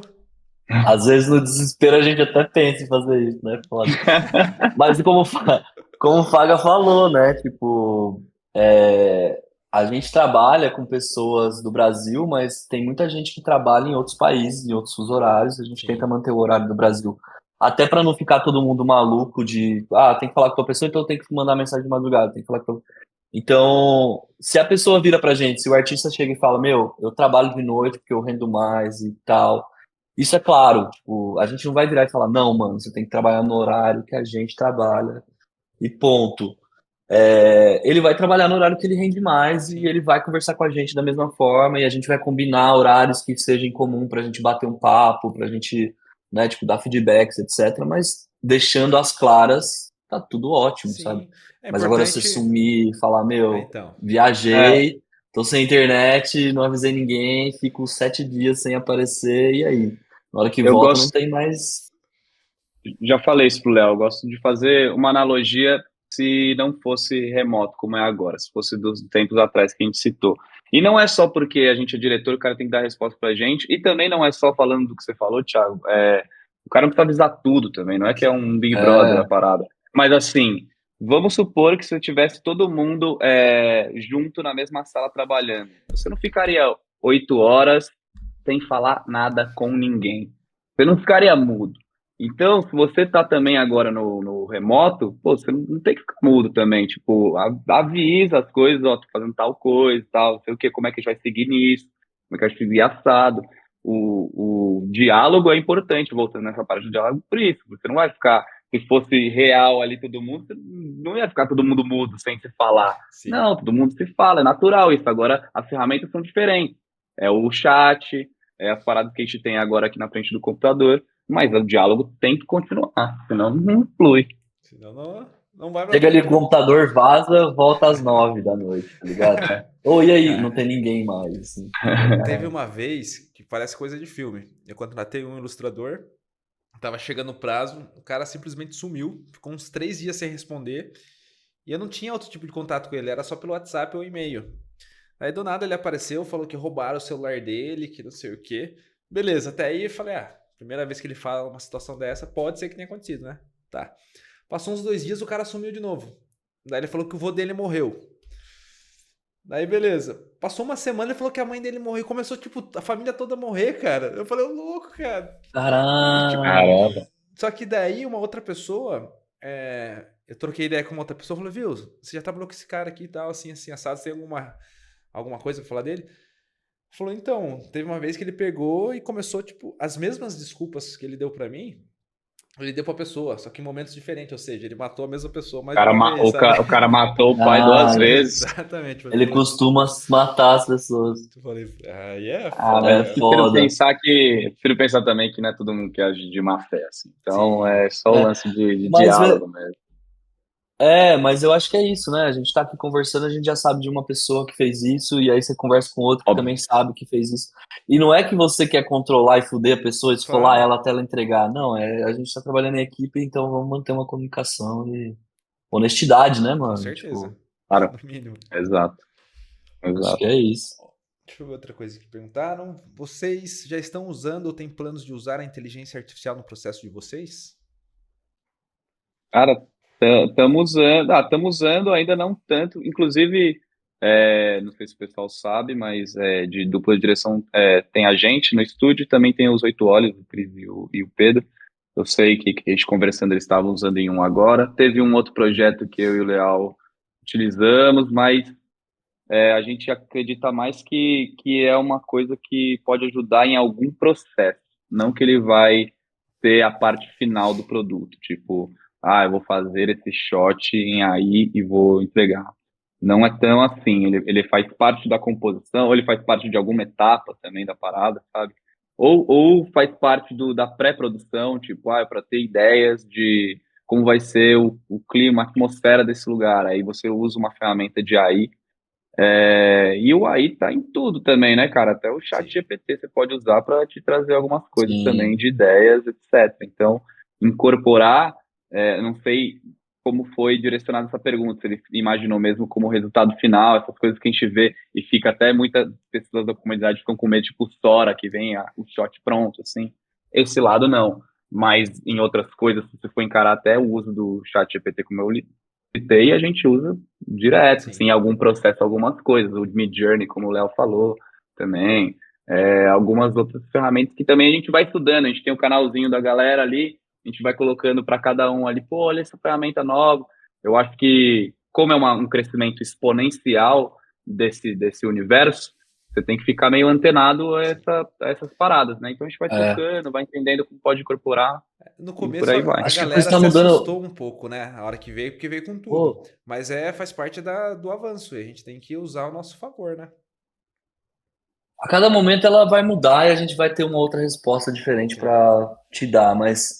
S2: às vezes no desespero a gente até pensa em fazer isso, né? Foda. Mas como o Faga falou, né? Tipo, é, a gente trabalha com pessoas do Brasil, mas tem muita gente que trabalha em outros países, em outros fusos horários. A gente tenta
S1: Sim,
S2: manter o horário do Brasil. Até para não ficar todo mundo maluco de, tem que falar com a pessoa, então tem que mandar mensagem de madrugada, tem que falar com. Então, se a pessoa vira pra gente, se o artista chega e fala, meu, eu trabalho de noite porque eu rendo mais e tal. Isso é claro, tipo, a gente não vai virar e falar, não, mano, você tem que trabalhar no horário que a gente trabalha e ponto. Ele vai trabalhar no horário que ele rende mais e
S1: sim.
S2: ele vai conversar com a gente da mesma forma e a gente vai combinar horários que sejam em comum pra gente bater um papo, pra gente, né, tipo, dar feedbacks, etc. Mas deixando as claras, tá tudo ótimo, sabe?
S1: Sim. É
S2: Mas agora você
S1: importante.
S2: sumir e falar, meu,
S1: Então.
S3: É,
S2: viajei, tô sem internet, não avisei ninguém, fico 7 dias sem aparecer, e aí? Na hora que
S3: eu
S2: volta não
S3: gosto,
S2: tem mais.
S3: já falei isso pro Léo, eu gosto de fazer uma analogia se não fosse remoto, como é agora, se fosse dos tempos atrás que a gente citou. E não é só porque a gente é diretor, o cara tem que dar resposta pra gente, e também não é só falando do que você falou, Thiago, o cara não precisa avisar tudo também, não é que é um Big Brother a
S2: É,
S3: parada. Mas assim, vamos supor que se tivesse todo mundo junto na mesma sala trabalhando, você não ficaria 8 horas sem falar nada com ninguém. Você não ficaria mudo. Então, se você tá também agora no remoto, pô, você não tem que ficar mudo também. Tipo, avisa as coisas, ó, tô fazendo tal coisa, tal, não sei o quê, como é que a gente vai seguir nisso, como é que a gente vai seguir assado. O diálogo é importante, voltando nessa parte do diálogo, por isso. Você não vai ficar, se fosse real ali todo mundo, você não ia ficar todo mundo mudo sem se falar.
S1: Sim.
S3: Não, todo mundo se fala, é natural isso. Agora, as ferramentas são diferentes. É o chat, as paradas que a gente tem agora aqui na frente do computador, mas o diálogo tem que continuar, senão não flui.
S1: Senão não vai pra
S2: chega ali com o
S1: frente.
S2: computador, vaza, volta às 9 da noite, tá ligado? Ou e aí? Não tem ninguém mais, assim.
S1: Teve uma vez que parece coisa de filme. Eu contratei um ilustrador, tava chegando o prazo, o cara simplesmente sumiu, ficou uns 3 dias sem responder. E eu não tinha outro tipo de contato com ele, era só pelo WhatsApp ou e-mail. Aí do nada ele apareceu, falou que roubaram o celular dele, que não sei o quê. Beleza, até aí eu falei, primeira vez que ele fala uma situação dessa, pode ser que tenha acontecido, né? Tá. Passou uns 2 dias, o cara sumiu de novo. Daí ele falou que o vô dele morreu. Daí, beleza. Passou uma semana, ele falou que a mãe dele morreu. Começou, tipo, a família toda a morrer, cara. Eu falei, ô louco, cara. E, tipo,
S2: Caralho.
S3: Caramba.
S1: só que daí uma outra pessoa, eu troquei ideia com uma outra pessoa, falou, viu, você já trabalhou com esse cara aqui e tal, assim, assim, assado, você tem alguma coisa pra falar dele? Falou, então, teve uma vez que ele pegou e começou, tipo, as mesmas desculpas que ele deu pra mim, ele deu pra pessoa, só que em momentos diferentes, ou seja, ele matou a mesma pessoa mais de uma vez, sabe?
S3: O cara matou o pai
S2: Ah,
S3: 2 vezes.
S1: Exatamente. Eu
S2: ele
S1: falei,
S2: costuma matar as pessoas.
S1: aí é
S3: Ah,
S1: foda,
S2: É
S3: velho,
S1: cara.
S2: foda.
S3: prefiro pensar também que não é todo mundo que age de má fé, assim. Então
S1: Sim.
S3: é só o
S2: É,
S3: lance de
S2: mas,
S3: diálogo mesmo.
S2: mas eu acho que é isso, né? A gente tá aqui conversando, a gente já sabe de uma pessoa que fez isso, e aí você conversa com outro que
S3: Óbvio.
S2: também sabe que fez isso. E não é que você quer controlar e fuder a pessoa, esfolar
S1: Claro.
S2: ela até ela entregar. Não, a gente tá trabalhando em equipe, então vamos manter uma comunicação e honestidade, né,
S1: Com
S2: mano?
S1: certeza.
S2: Tipo,
S3: Claro,
S1: No mínimo.
S3: exato,
S2: acho que
S3: exato.
S2: é isso.
S1: Deixa eu ver outra coisa que perguntaram. Vocês já estão usando ou têm planos de usar a inteligência artificial no processo de vocês?
S3: Cara, estamos usando, ainda não tanto. Inclusive, não sei se o pessoal sabe, mas de dupla direção tem a gente no estúdio, também tem os 8 olhos, o Cris e o Pedro. Eu sei que a gente conversando, eles estavam usando em um agora. Teve um outro projeto que eu e o Leal utilizamos, mas a gente acredita mais que é uma coisa que pode ajudar em algum processo, não que ele vai ser a parte final do produto, tipo, eu vou fazer esse shot em AI e vou entregar. Não é tão assim, ele faz parte da composição, ou ele faz parte de alguma etapa também da parada, sabe? Ou faz parte da pré-produção, tipo, para ter ideias de como vai ser o clima, a atmosfera desse lugar. Aí você usa uma ferramenta de AI e o AI tá em tudo também, né, cara? Até o chat
S1: Sim.
S3: GPT você pode usar para te trazer algumas coisas também
S2: Sim.
S3: de ideias, etc. Então, incorporar, não sei como foi direcionada essa pergunta, se ele imaginou mesmo como resultado final, essas coisas que a gente vê e fica até muitas pessoas da comunidade ficam com medo, tipo o Sora, que vem o shot pronto, assim. Esse lado não. Mas em outras coisas, se você for encarar até o uso do chat GPT, como eu citei, a gente usa direto, assim,
S1: Sim.
S3: em algum processo, algumas coisas. O Midjourney, como o Léo falou, também. Algumas outras ferramentas que também a gente vai estudando. A gente tem o canalzinho da galera ali, a gente vai colocando para cada um ali, pô, olha essa ferramenta nova. Eu acho que, como é um crescimento exponencial desse universo, você tem que ficar meio antenado
S1: Sim.
S3: a essas paradas, né? Então a gente vai
S2: É.
S3: tocando, vai entendendo como pode incorporar
S1: No
S3: e por
S1: começo
S3: aí
S1: a
S3: vai.
S2: Acho que a coisa
S1: galera
S2: tá
S1: se
S2: mudando.
S1: assustou um pouco, né? A hora que veio, porque veio com tudo.
S2: Pô,
S1: Mas faz parte do avanço e a gente tem que usar ao nosso favor, né?
S2: a cada momento ela vai mudar e a gente vai ter uma outra resposta diferente
S1: Sim.
S2: para te dar, mas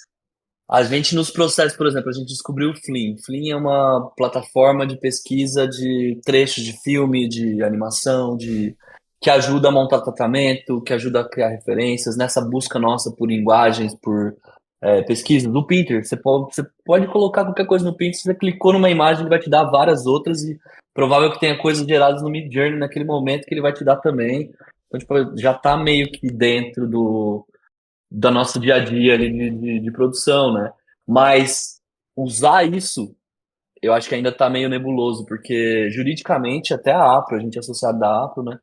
S2: a gente nos processos, por exemplo, a gente descobriu o Flean. Flean é uma plataforma de pesquisa de trechos de filme, de animação, que ajuda a montar tratamento, que ajuda a criar referências nessa busca nossa por linguagens, por pesquisa do Pinterest. Você pode colocar qualquer coisa no Pinterest, você clicou numa imagem, ele vai te dar várias outras e provável que tenha coisas geradas no Midjourney naquele momento que ele vai te dar também. Então, tipo, já tá meio que dentro do nosso dia a dia ali de produção, né? Mas usar isso, eu acho que ainda tá meio nebuloso, porque juridicamente, até a APRO, a gente é associado da APRO, né?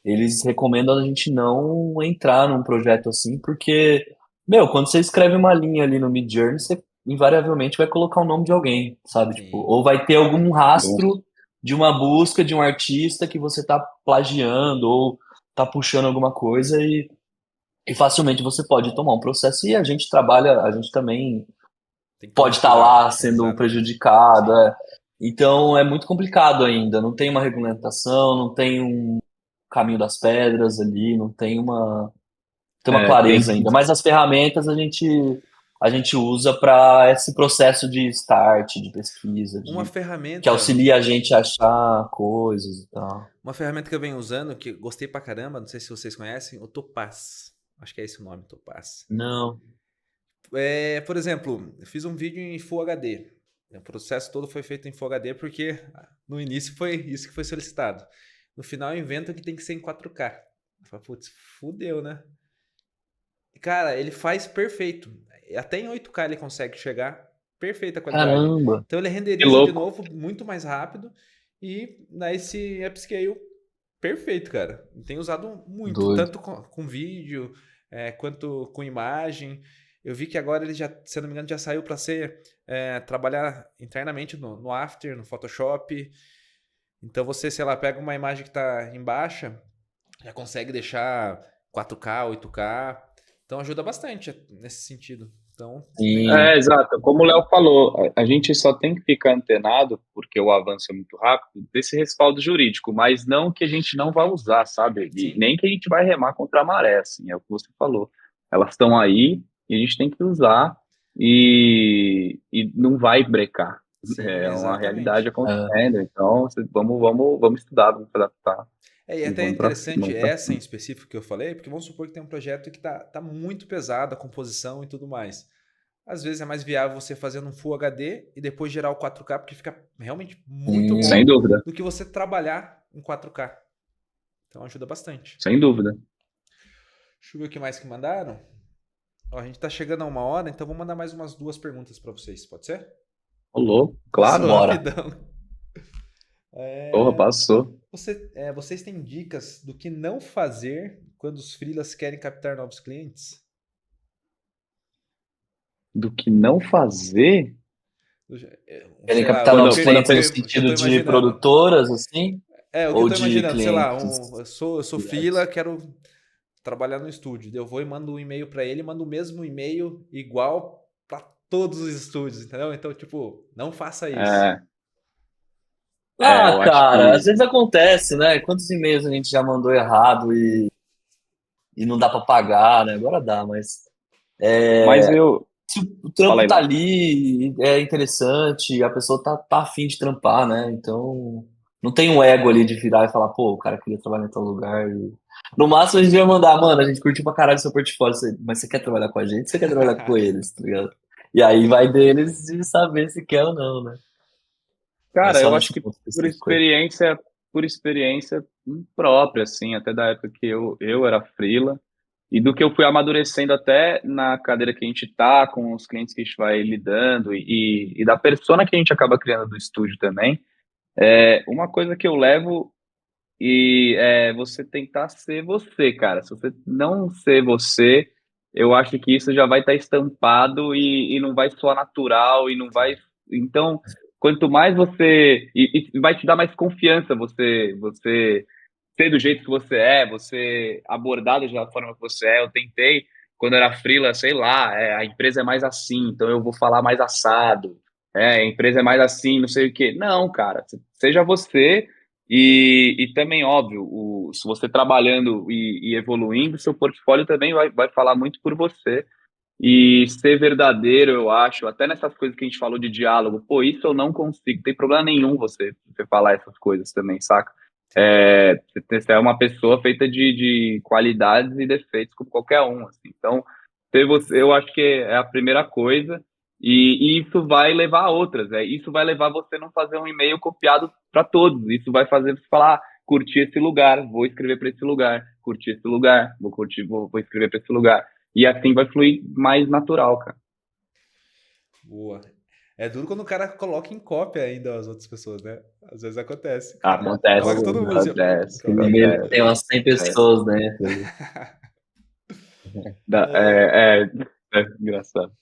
S2: Eles recomendam a gente não entrar num projeto assim, porque, meu, quando você escreve uma linha ali no Midjourney, você invariavelmente vai colocar o nome de alguém, sabe? Tipo,
S1: Sim.
S2: ou vai ter algum rastro de uma busca de um artista que você tá plagiando ou tá puxando alguma coisa e facilmente você pode tomar um processo e a gente trabalha, a gente também
S1: Tem que tomar
S2: pode estar
S1: cuidado.
S2: lá sendo
S1: Exatamente.
S2: prejudicado.
S1: Sim.
S2: Então é muito complicado ainda. Não tem uma regulamentação, não tem um caminho das pedras ali, não tem uma
S3: Tem
S2: clareza
S3: que.
S2: ainda. Mas as ferramentas a gente usa para esse processo de start, de pesquisa,
S1: Uma
S2: que
S1: ferramenta,
S2: auxilia a gente a achar coisas e tal.
S1: uma ferramenta que eu venho usando, que eu gostei pra caramba, não sei se vocês conhecem, o Topaz. Acho que é esse o nome, Topaz.
S2: Não.
S1: Por exemplo, eu fiz um vídeo em Full HD. O processo todo foi feito em Full HD porque no início foi isso que foi solicitado. No final inventa que tem que ser em 4K. Eu falei, putz, fudeu, né? E, cara, ele faz perfeito. Até em 8K ele consegue chegar perfeita a qualidade.
S2: Caramba.
S1: Então ele
S3: Que
S1: renderiza de
S3: louco.
S1: novo muito mais rápido E nesse upscale, perfeito, cara. Tenho usado muito,
S2: Doido.
S1: tanto com vídeo, quanto com imagem. Eu vi que agora ele já, se eu não me engano, já saiu para ser trabalhar internamente no After, no Photoshop. Então você, sei lá, pega uma imagem que está em baixa, já consegue deixar 4K, 8K. Então ajuda bastante nesse sentido. Então, bem
S2: Sim,
S1: legal.
S3: Exato. Como o Léo falou, a gente só tem que ficar antenado, porque o avanço é muito rápido, desse respaldo jurídico, mas não que a gente não vai usar, sabe? E
S1: Sim,
S3: nem que a gente vai remar contra a maré, assim, é o que você falou. Elas estão aí e a gente tem que usar e não vai brecar.
S1: sim,
S3: É uma realidade
S1: exatamente.
S2: é,
S3: acontecendo, então vamos estudar, vamos se adaptar
S1: E
S3: e
S1: até é interessante
S3: vamos pra
S1: essa em
S3: cima.
S1: específico que eu falei, porque vamos supor que tem um projeto que tá muito pesado, a composição e tudo mais. Às vezes é mais viável você fazer num Full HD e depois gerar o 4K, porque fica realmente muito
S2: sim.
S3: Sem
S1: bom
S3: dúvida,
S1: do que você trabalhar em 4K. Então ajuda bastante.
S3: sem dúvida.
S1: Deixa eu ver o que mais que mandaram. Ó, a gente tá chegando a 1 hora, então vou mandar mais umas 2 perguntas para vocês, pode ser?
S3: Rolou, claro.
S1: Passou
S2: Bora.
S1: rapidão.
S3: Porra,
S1: É,
S3: passou.
S1: vocês têm dicas do que não fazer quando os freelas querem captar novos clientes?
S3: Do que não fazer?
S2: Querem
S1: Sei lá,
S2: captar
S1: o
S3: Quando,
S2: novos
S3: quando a
S2: clientes no
S3: pessoa.
S1: que eu tô
S2: sentido de
S1: imaginando.
S2: produtoras, assim,
S1: O que eu
S2: ou
S1: tô
S2: de
S1: imaginando, sei lá,
S2: clientes
S1: eu sou freela,
S2: diretos?
S1: quero trabalhar no estúdio. Daí eu vou e mando um e-mail pra ele, mando o mesmo e-mail igual pra todos os estúdios, entendeu? Então, tipo, não faça isso.
S3: É, eu
S2: Ah,
S3: acho
S2: cara, às
S3: que.
S2: vezes acontece, né? Quantos e-mails a gente já mandou errado e não dá pra pagar, né? Agora dá, mas
S3: Mas eu.
S2: se o
S3: Fala
S2: trampo
S3: aí,
S2: tá
S3: Léo.
S2: ali, é interessante, a pessoa tá afim de trampar, né? Então, não tem um ego ali de virar e falar, pô, o cara queria trabalhar em tal lugar. No máximo a gente vai mandar, mano, a gente curtiu pra caralho seu portfólio, mas você quer trabalhar com a gente? Você quer trabalhar com eles, tá ligado? E aí vai deles de saber se quer ou não, né? Não é
S3: Cara,
S2: só
S3: eu acho
S2: nesse
S3: que
S2: ponto
S3: por
S2: específico aí.
S3: experiência, por experiência própria, assim, até da época que eu era freela, e do que eu fui amadurecendo até na cadeira que a gente tá, com os clientes que a gente vai lidando, e da persona que a gente acaba criando do estúdio também, uma coisa que eu levo e é você tentar ser você, cara. Se você não ser você, eu acho que isso já vai estar estampado e não vai soar natural e não vai.
S1: Sim.
S3: Então, quanto mais você. E vai te dar mais confiança você ser do jeito que você abordado da forma que você é. Eu tentei, quando eu era freela, sei lá, a empresa é mais assim, então eu vou falar mais assado. A empresa é mais assim, não sei o quê. Não, cara, seja você. E também, óbvio, se você trabalhando e evoluindo, seu portfólio também vai falar muito por você. E ser verdadeiro, eu acho, até nessas coisas que a gente falou de diálogo, pô, isso eu não consigo, tem problema nenhum você falar essas coisas também, saca?
S1: Sim.
S3: Você é uma pessoa feita de qualidades e defeitos como qualquer um, assim. Então, ter você, eu acho que é a primeira coisa, e isso vai levar a outras, isso vai levar você a não fazer um e-mail copiado para todos, isso vai fazer você falar, curti esse lugar, vou escrever para esse lugar, curti esse lugar, vou escrever para esse lugar. E assim vai fluir mais natural, cara.
S1: Boa. É duro quando o cara coloca em cópia ainda as outras pessoas, né? Às vezes acontece. O cara coloca
S2: Ô,
S3: Acontece,
S1: todo mundo assim, ó.
S3: acontece,
S2: esse
S1: Coloca.
S2: e-mail tem
S3: acontece.
S2: umas 100
S3: É,
S2: pessoas dentro ali.
S3: Da-
S1: É,
S3: é, é, é engraçado.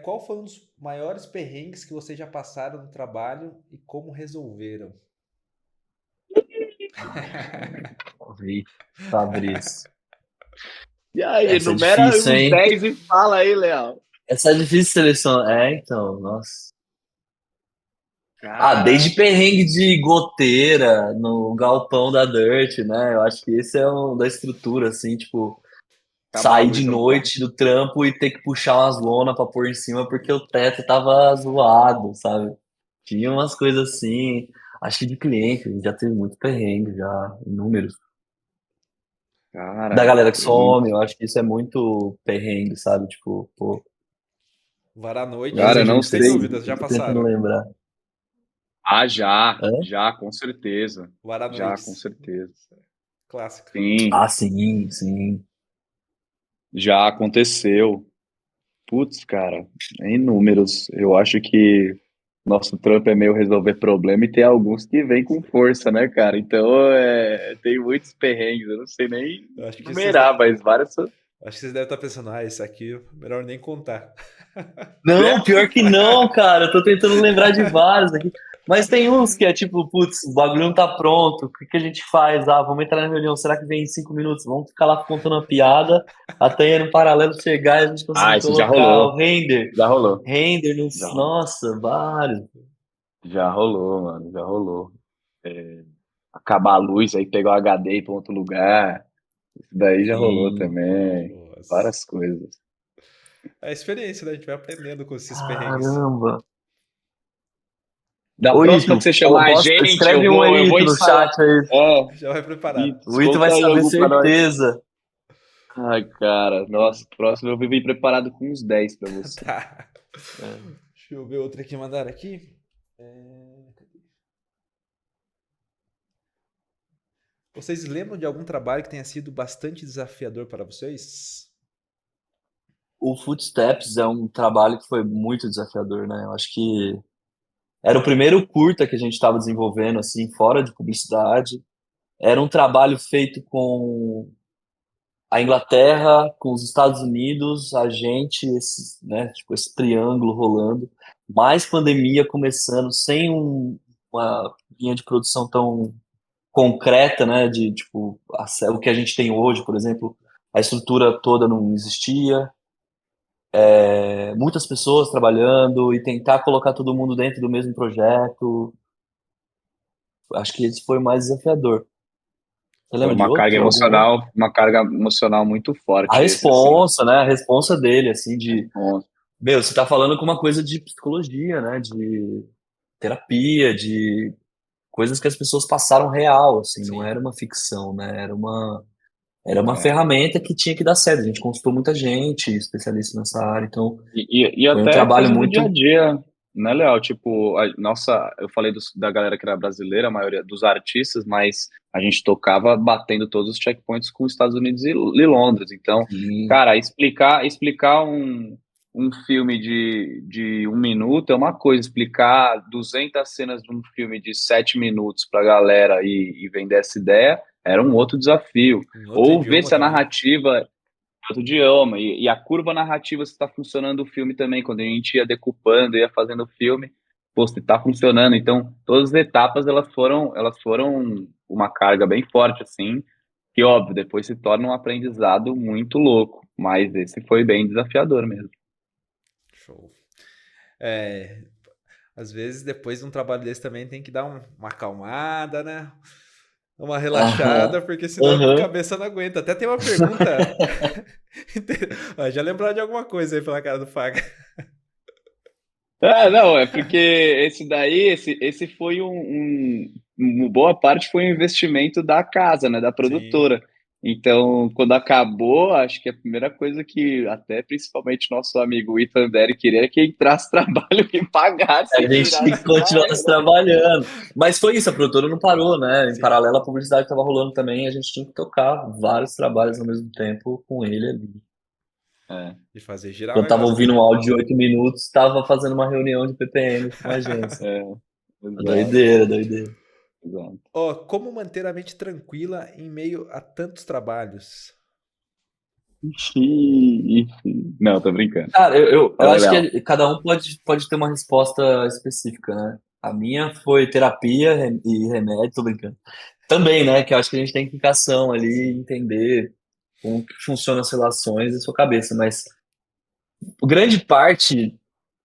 S1: qual foi um dos maiores perrengues que vocês já passaram no trabalho e como resolveram?
S2: Ih, Fabrício.
S3: E aí,
S2: Essa é
S3: enumera
S2: difícil,
S3: uns
S2: hein?
S3: 10 e fala aí, Léo.
S2: Essa é difícil selecionar. É, então, nossa. Ah,
S3: Cara,
S2: desde perrengue de goteira no galpão da Dirt, né? Eu acho que esse é um da estrutura, assim, tipo,
S3: acabar a
S2: sair de
S3: luz não tá.
S2: noite do trampo e ter que puxar umas lonas pra pôr em cima porque o teto tava zoado, sabe? Tinha umas coisas assim. Acho que de cliente, a gente já teve muito perrengue, já, inúmeros. Da
S3: Cara,
S2: galera que
S3: e,
S2: some, eu acho que isso é muito perrengue, sabe? Tipo, pô,
S1: Varar à noite,
S3: cara, eu
S2: lembra
S3: não
S2: de
S1: sem
S3: sei.
S1: dúvidas, já
S2: tô tentando
S1: passaram.
S2: lembrar.
S3: Ah, já,
S2: Hã?
S3: já, com certeza.
S1: Varar à
S3: Já,
S1: noite.
S3: com certeza.
S1: Clássico.
S3: Sim,
S2: Ah, sim, sim.
S3: já aconteceu. Putz, cara, é inúmeros. Eu acho que. nosso trampo é meio resolver problema e tem alguns que vêm com força, né, cara? Então, tem muitos perrengues, eu não sei nem
S1: Eu acho que vocês,
S3: numerar, mas vários.
S1: acho que vocês devem estar pensando, isso aqui é melhor nem contar.
S2: Não, pior que não, cara. Eu tô tentando lembrar de vários aqui. Mas tem uns que é tipo, putz, o bagulho não tá pronto. O que que a gente faz? Ah, vamos entrar na reunião. Será que vem em 5 minutos? Vamos ficar lá contando uma piada até no paralelo chegar e a gente
S3: Ah,
S2: conseguir
S3: isso já
S2: colocar o
S3: rolou,
S2: render.
S3: já rolou,
S2: Render
S3: já
S2: nos.
S3: rolou.
S2: Nossa, vários.
S3: Já rolou, mano, já rolou. É, acabar a luz, aí pegar o HD e ir pra outro lugar. Isso daí já rolou
S2: Sim.
S3: também.
S1: Nossa.
S3: Várias coisas.
S1: É a experiência, né? A gente vai aprendendo com esses perrengues.
S2: Caramba.
S3: Da
S2: Ô,
S3: próxima
S2: Ito,
S3: que você chamar a gente,
S2: escreve um
S3: eu
S2: aí,
S3: vou
S2: Ito, no
S3: ensaiar.
S2: chat aí.
S3: É,
S1: Já vai preparado.
S3: Vitor,
S2: O Ito vai
S3: conta aí
S2: saber
S3: algum pra nós.
S2: certeza.
S3: Ai, cara, nossa, próximo eu vim preparado com uns 10 pra você.
S1: Tá.
S2: É.
S1: Deixa eu ver outra que mandaram aqui. Vocês lembram de algum trabalho que tenha sido bastante desafiador para vocês?
S2: O Footsteps é um trabalho que foi muito desafiador, né? Eu acho que era o primeiro curta que a gente estava desenvolvendo, assim, fora de publicidade. Era um trabalho feito com a Inglaterra, com os Estados Unidos, a gente, né, tipo, esse triângulo rolando, mais pandemia começando, sem uma linha de produção tão concreta, né, de, tipo, o que a gente tem hoje, por exemplo, a estrutura toda não existia, muitas pessoas trabalhando e tentar colocar todo mundo dentro do mesmo projeto. Acho que esse foi o mais desafiador. Você
S3: Foi
S2: lembra de outro? Algum outro?
S3: uma carga emocional muito
S2: A
S3: forte esse, assim.
S2: responsa, né? A responsa dele, assim, de,
S3: Nossa,
S2: meu, você tá falando com uma coisa de psicologia, né? De terapia, de coisas que as pessoas passaram real, assim, não
S1: Sim.
S2: era uma ficção, né? Era uma
S3: é.
S2: ferramenta que tinha que dar certo. A gente consultou muita gente, especialista nessa área, então
S3: E
S2: foi um
S3: até
S2: trabalho
S3: coisa do dia a
S2: muito.
S3: dia, né, Léo? Tipo, nossa, eu falei da galera que era brasileira, a maioria dos artistas, mas a gente tocava batendo todos os checkpoints com os Estados Unidos e Londres. Então,
S2: Sim,
S3: cara, explicar um filme de 1 minuto é uma coisa, explicar 200 cenas de um filme de 7 minutos pra galera e vender essa ideia era um outro desafio.
S1: Em outro
S3: Ou ver
S1: idioma
S3: se a
S1: também.
S3: narrativa outro idioma. E a curva narrativa se está funcionando o filme também. Quando a gente ia decupando, ia fazendo o filme, pô, se está funcionando. Então, todas as etapas elas foram uma carga bem forte, assim, que óbvio, depois se torna um aprendizado muito louco. Mas esse foi bem desafiador mesmo.
S1: Show. É, às vezes, depois de um trabalho desse também tem que dar uma acalmada, né? Uma
S2: aham,
S1: relaxada, porque senão a
S2: aham.
S1: cabeça não aguenta. Até tem uma pergunta. Já lembraram de alguma coisa aí pela cara do Faga.
S3: Não, é porque esse daí, esse foi uma boa parte foi um investimento da casa, né, da
S1: Sim.
S3: produtora. Então, quando acabou, acho que a primeira coisa que até principalmente nosso amigo Ethan Derek queria é que entrasse trabalho e pagasse
S2: A
S3: e
S2: gente
S3: tirasse da
S2: continuasse
S3: reta.
S2: trabalhando. Mas foi isso, a produtora não parou, né? Em
S1: Sim.
S2: paralelo à publicidade que estava rolando também, a gente tinha que tocar vários trabalhos ao mesmo tempo com ele ali.
S3: É,
S1: De fazer girar o
S2: Quando tava
S1: negócio, né?
S2: ouvindo um áudio de 8 minutos, estava fazendo uma reunião de PPM com a agência.
S3: é, exato,
S2: Doideira, doideira.
S3: exato.
S1: Ó, como manter a mente tranquila em meio a tantos trabalhos?
S3: Ixi. Não, tô brincando.
S2: Cara, eu
S3: Fala aí,
S2: acho
S3: Léo.
S2: que cada um pode ter uma resposta específica, né? A minha foi terapia e remédio, tô brincando. Também, né? Que eu acho que a gente tem implicação ali,
S1: Sim.
S2: entender como que funcionam as relações em sua cabeça. Mas grande parte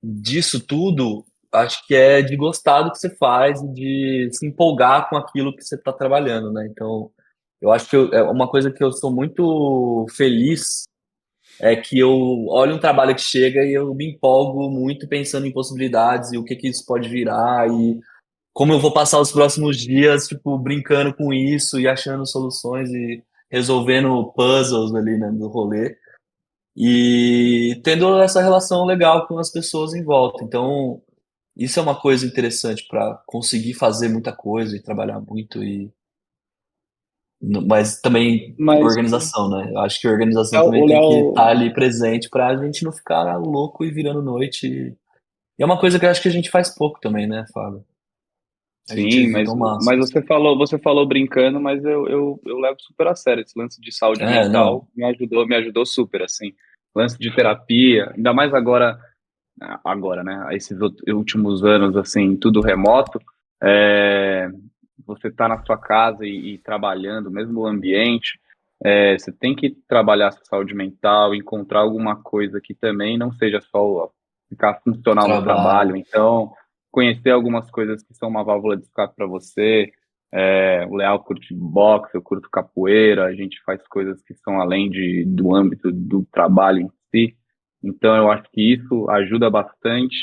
S2: disso tudo, acho que é de gostar do que você faz e de se empolgar com aquilo que você está trabalhando, né? Então, eu acho que é uma coisa que eu sou muito feliz é que eu olho um trabalho que chega e eu me empolgo muito pensando em possibilidades e o que que isso pode virar e como eu vou passar os próximos dias, tipo, brincando com isso e achando soluções e resolvendo puzzles ali, né, do rolê e tendo essa relação legal com as pessoas em volta. Então, isso é uma coisa interessante para conseguir fazer muita coisa e trabalhar muito mas também
S3: Mas
S2: organização, né? Eu acho que a organização
S3: o
S2: também tem que estar
S3: Léo,
S2: ali presente para a gente não ficar louco e virando noite E é uma coisa que eu acho que a gente faz pouco também, né, Fábio? A gente
S3: Sim,
S2: evita o
S3: mas
S2: máximo.
S3: você falou brincando, mas eu levo super a sério. Esse lance de saúde
S2: É,
S3: mental
S2: não.
S3: me ajudou super, assim. Lance de terapia, ainda mais agora, né? Esses últimos anos, assim, tudo remoto, é, você tá na sua casa e trabalhando, mesmo no ambiente, você tem que trabalhar a sua saúde mental, encontrar alguma coisa que também não seja só ficar funcional no
S2: Trabalho.
S3: trabalho. Então, conhecer algumas coisas que são uma válvula de escape para você. O Leal curte boxe, eu curto capoeira, a gente faz coisas que são além do âmbito do trabalho em si. Então, eu acho que isso ajuda bastante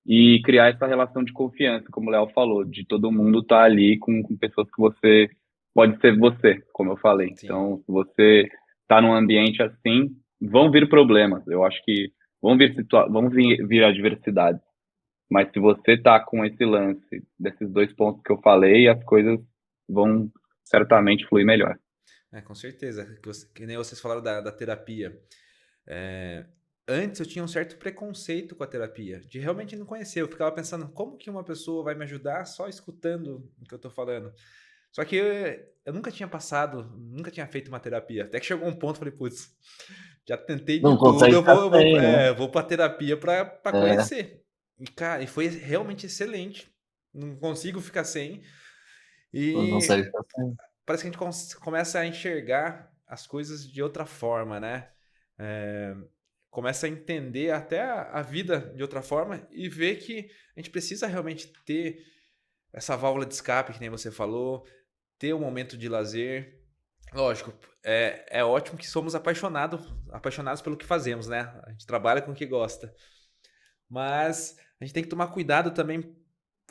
S3: e criar essa relação de confiança, como o Léo falou, de todo mundo estar ali com pessoas que você pode ser você, como eu falei.
S1: Sim,
S3: Então, se você está num ambiente assim, vão vir problemas. Eu acho que vão vir adversidades. Mas se você está com esse lance desses dois pontos que eu falei, as coisas vão certamente fluir melhor.
S1: com certeza. Que nem vocês falaram da terapia. É, antes eu tinha um certo preconceito com a terapia, de realmente não conhecer. Eu ficava pensando, como que uma pessoa vai me ajudar só escutando o que eu tô falando? Só que eu nunca tinha passado, nunca tinha feito uma terapia. Até que chegou um ponto, eu falei, putz, já tentei de
S2: Não
S1: tudo,
S2: consegue
S1: eu
S2: ficar
S1: vou, eu vou,
S2: sem, né?
S1: é, vou pra terapia pra
S2: É,
S1: conhecer. E, cara, e foi realmente excelente. Não consigo ficar sem.
S2: não
S1: E
S2: consegue ficar sem.
S1: parece que a gente começa a enxergar as coisas de outra forma, né? É, começa a entender até a vida de outra forma e ver que a gente precisa realmente ter essa válvula de escape, que nem você falou, ter um momento de lazer. Lógico, é ótimo que somos apaixonados pelo que fazemos, né? A gente trabalha com o que gosta. Mas a gente tem que tomar cuidado também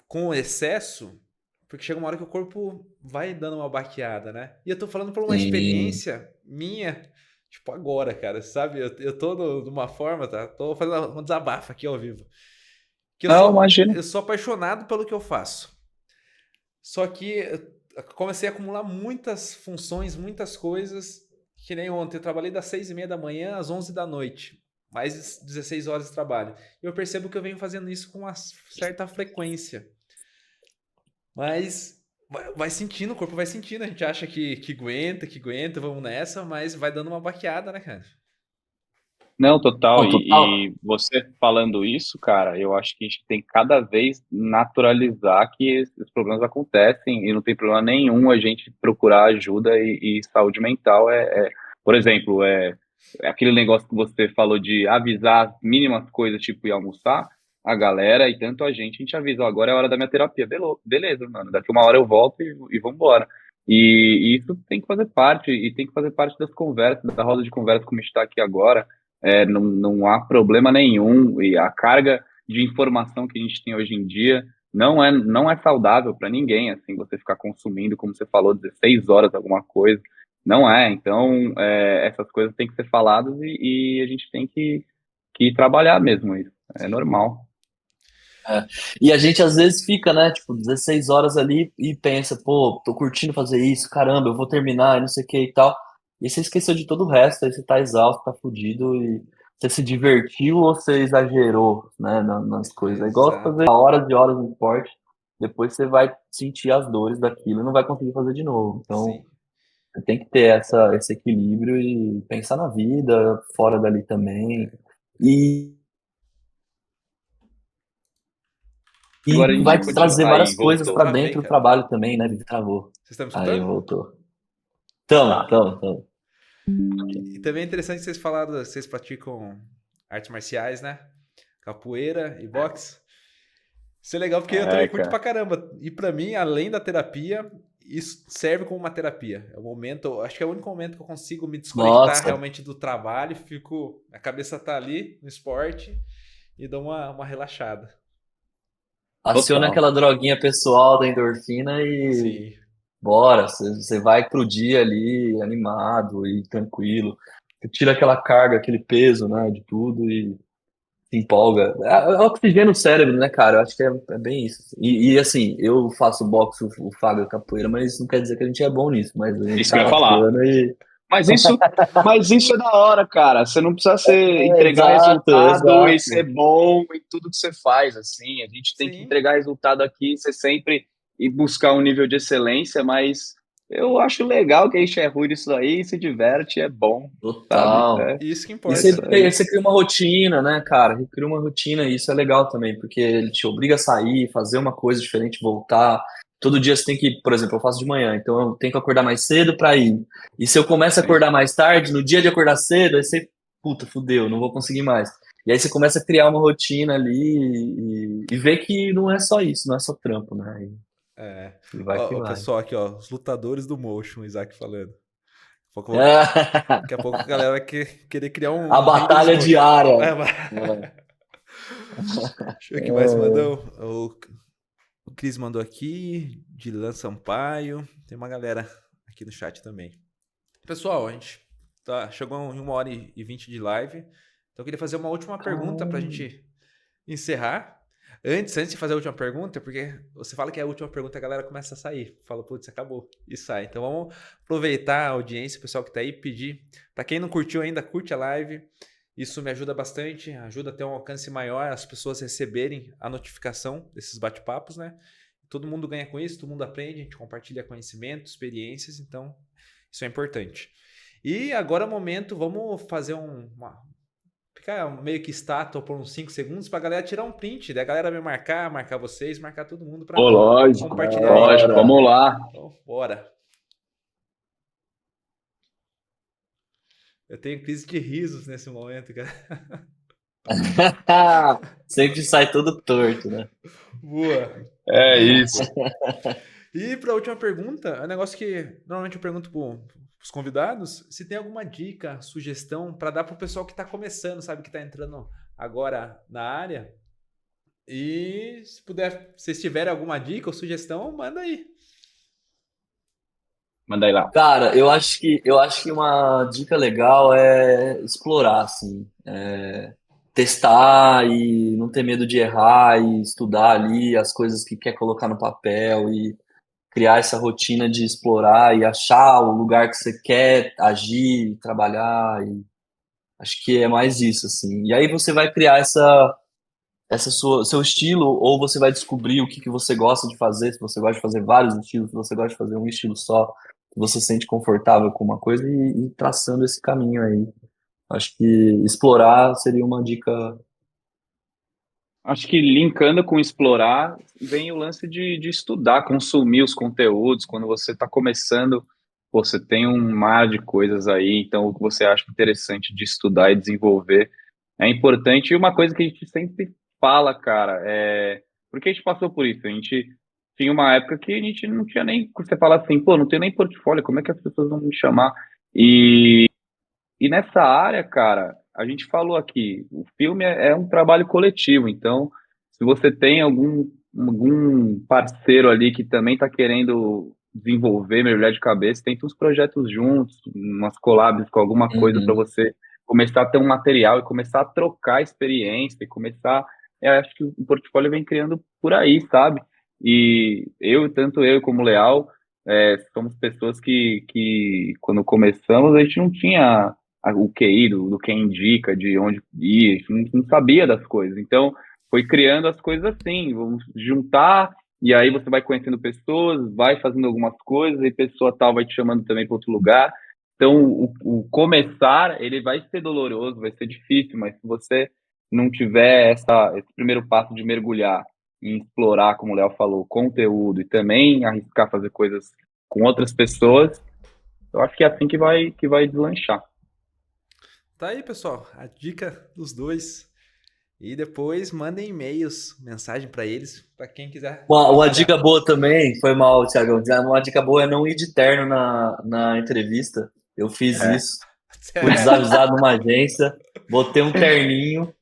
S1: com o excesso, porque chega uma hora que o corpo vai dando uma baqueada, né? E eu tô falando por uma
S2: Sim.
S1: experiência minha, tipo agora, cara, sabe? Eu tô numa forma, tá? Tô fazendo um desabafo aqui ao vivo. Que eu
S3: Não,
S1: sou,
S3: imagina.
S1: eu sou apaixonado pelo que eu faço. Só que eu comecei a acumular muitas funções, muitas coisas. Que nem ontem, eu trabalhei das 6:30 da manhã às 11 da noite. Mais 16 horas de trabalho. E eu percebo que eu venho fazendo isso com uma certa frequência. Mas vai sentindo, o corpo vai sentindo. A gente acha que aguenta, vamos nessa, mas vai dando uma baqueada, né, cara?
S3: Não, total.
S2: Não, total.
S3: E você falando isso, cara, eu acho que a gente tem que cada vez naturalizar que esses problemas acontecem e não tem problema nenhum a gente procurar ajuda e saúde mental por exemplo, é aquele negócio que você falou de avisar as mínimas coisas, tipo ir almoçar, a galera e tanto a gente avisa, ó, agora é a hora da minha terapia. Beleza, mano, daqui uma hora eu volto e vambora. E isso tem que fazer parte, e tem que fazer parte das conversas, da roda de conversa como a gente está aqui agora. Não há problema nenhum e a carga de informação que a gente tem hoje em dia não é saudável para ninguém, assim, você ficar consumindo, como você falou, 16 horas alguma coisa, não é. Então, essas coisas têm que ser faladas e a gente tem que trabalhar mesmo isso, é
S1: Sim.
S3: normal.
S2: É. E a gente às vezes fica, né, tipo, 16 horas ali e pensa, pô, tô curtindo fazer isso, caramba, eu vou terminar e não sei o que e tal. E você esqueceu de todo o resto, aí você tá exausto, tá fudido e você se divertiu ou você exagerou, né, nas coisas. É igual
S1: Exato.
S2: fazer horas e horas no esporte, depois você vai sentir as dores daquilo e não vai conseguir fazer de novo. Então,
S1: Sim.
S2: você tem que ter esse equilíbrio e pensar na vida, fora dali também. E
S3: Agora a
S2: E vai
S3: gente
S2: te
S3: continua.
S2: trazer
S3: Aí,
S2: várias coisas para
S1: Travei,
S2: dentro do
S1: cara.
S2: trabalho também, né? Travou.
S1: Vocês estão me
S2: Aí
S1: escutando?
S2: voltou. Tamo,
S3: tá.
S2: tamo, tamo.
S1: E também é interessante vocês falaram, vocês praticam artes marciais, né? Capoeira e boxe. Isso é legal porque eu também curto pra
S3: Cara.
S1: caramba. E pra mim, além da terapia, isso serve como uma terapia. É o momento, acho que é o único momento que eu consigo me desconectar
S2: Nossa,
S1: realmente do trabalho, fico, a cabeça tá ali no esporte e dou uma relaxada.
S2: aciona
S3: Total.
S2: aquela droguinha pessoal da endorfina e
S1: Sim,
S2: bora. Você vai pro dia ali animado e tranquilo. Você tira aquela carga, aquele peso, né? De tudo e se empolga. É oxigênio no cérebro, né, cara? Eu acho que é bem isso. E, assim, eu faço boxe, o Fábio capoeira, mas isso não quer dizer que a gente é bom nisso. Mas a gente
S3: Isso que
S2: tá
S3: eu ia falar.
S2: praticando
S3: Mas isso é da hora, cara. Você não precisa entregar
S2: Exato,
S3: resultado e
S2: exato.
S3: ser bom em tudo que você faz, assim. A gente tem que
S1: Sim.
S3: entregar resultado aqui, você sempre ir buscar um nível de excelência, mas eu acho legal que a gente é ruim nisso aí, se diverte, é bom, sabe?
S2: Total.
S1: Isso que
S2: E
S3: É
S1: importa.
S3: isso aí.
S2: você cria uma rotina, né, cara? Você cria uma rotina e isso é legal também, porque ele te obriga a sair, fazer uma coisa diferente, voltar. Todo dia você tem que, por exemplo, eu faço de manhã, então eu tenho que acordar mais cedo pra ir. E se eu começo a
S3: Sim.
S2: acordar mais tarde, no dia de acordar cedo, aí você, puta, fudeu, não vou conseguir mais. E aí você começa a criar uma rotina ali e ver que não é só isso, não é só trampo, né?
S1: É.
S2: E vai que
S1: Ó, o
S2: vai.
S1: pessoal aqui, ó, os lutadores do Motion, o Isaac falando. Daqui a pouco a galera vai querer criar
S2: A
S1: um ringue dos
S2: batalha
S1: Motion.
S2: diária.
S1: É, deixa eu ver o que mais mandou. O Cris mandou aqui, Dilan Sampaio. Tem uma galera aqui no chat também. Pessoal, a gente chegou em 1h20 de live. Então eu queria fazer uma última pergunta pra gente encerrar. Antes de fazer a última pergunta, porque você fala que é a última pergunta, a galera começa a sair. Fala, putz, acabou. E sai. Então vamos aproveitar a audiência, o pessoal que tá aí, pedir. Pra quem não curtiu ainda, curte a live. Isso me ajuda bastante, ajuda a ter um alcance maior, as pessoas receberem a notificação desses bate-papos, né? Todo mundo ganha com isso, todo mundo aprende, a gente compartilha conhecimento, experiências, então isso é importante. E agora é o momento, vamos fazer ficar meio que estátua por uns 5 segundos pra galera tirar um print, daí a galera me marcar vocês, marcar todo mundo pra
S3: Pô, lógico,
S1: compartilhar aí.
S3: lógico, vamos lá.
S1: Então, bora. Eu tenho crise de risos nesse momento, cara.
S2: Sempre sai todo torto, né?
S1: Boa.
S3: É isso.
S1: E para a última pergunta, é um negócio que normalmente eu pergunto para os convidados se tem alguma dica, sugestão para dar para o pessoal que está começando, sabe, que está entrando agora na área. E se puder, se vocês tiverem alguma dica ou sugestão, manda aí.
S3: Manda aí lá.
S2: Cara, eu acho que uma dica legal é explorar, assim, testar e não ter medo de errar e estudar ali as coisas que quer colocar no papel e criar essa rotina de explorar e achar o lugar que você quer agir, trabalhar e acho que é mais isso, assim. E aí você vai criar essa seu estilo, ou você vai descobrir o que que você gosta de fazer, se você gosta de fazer vários estilos, se você gosta de fazer um estilo só, se você se sente confortável com uma coisa e traçando esse caminho aí. Acho que explorar seria uma dica.
S3: Acho que linkando com explorar, vem o lance de estudar, consumir os conteúdos. Quando você está começando, pô, você tem um mar de coisas aí, então o que você acha interessante de estudar e desenvolver é importante. E uma coisa que a gente sempre fala, cara, porque a gente passou por isso. A gente tinha uma época que a gente não tinha nem. Você fala assim, pô, não tenho nem portfólio, como é que as pessoas vão me chamar? E nessa área, cara, a gente falou aqui, o filme é um trabalho coletivo, então, se você tem algum parceiro ali que também está querendo desenvolver, mergulhar de cabeça, tenta uns projetos juntos, umas collabs com alguma coisa para
S2: Uhum.
S3: você começar a ter um material e começar a trocar experiência e começar. Eu acho que o portfólio vem criando por aí, sabe? E tanto eu como o Leal, somos pessoas que, quando começamos, a gente não tinha o QI do quem indica, de onde ir, a gente não sabia das coisas. Então, foi criando as coisas assim, vamos juntar, e aí você vai conhecendo pessoas, vai fazendo algumas coisas, e pessoa tal vai te chamando também para outro lugar. Então, o começar, ele vai ser doloroso, vai ser difícil, mas se você não tiver esse primeiro passo de mergulhar em explorar, como o Léo falou, conteúdo e também arriscar fazer coisas com outras pessoas, eu acho que é assim que vai deslanchar.
S1: Tá aí, pessoal, a dica dos dois. E depois mandem e-mails, mensagem para eles, para quem quiser
S2: Uma
S1: trabalhar.
S2: dica boa também, foi mal, Thiago. Uma dica boa é não ir de terno na entrevista. Eu fiz
S3: É.
S2: isso, fui desavisado numa agência, botei um terninho,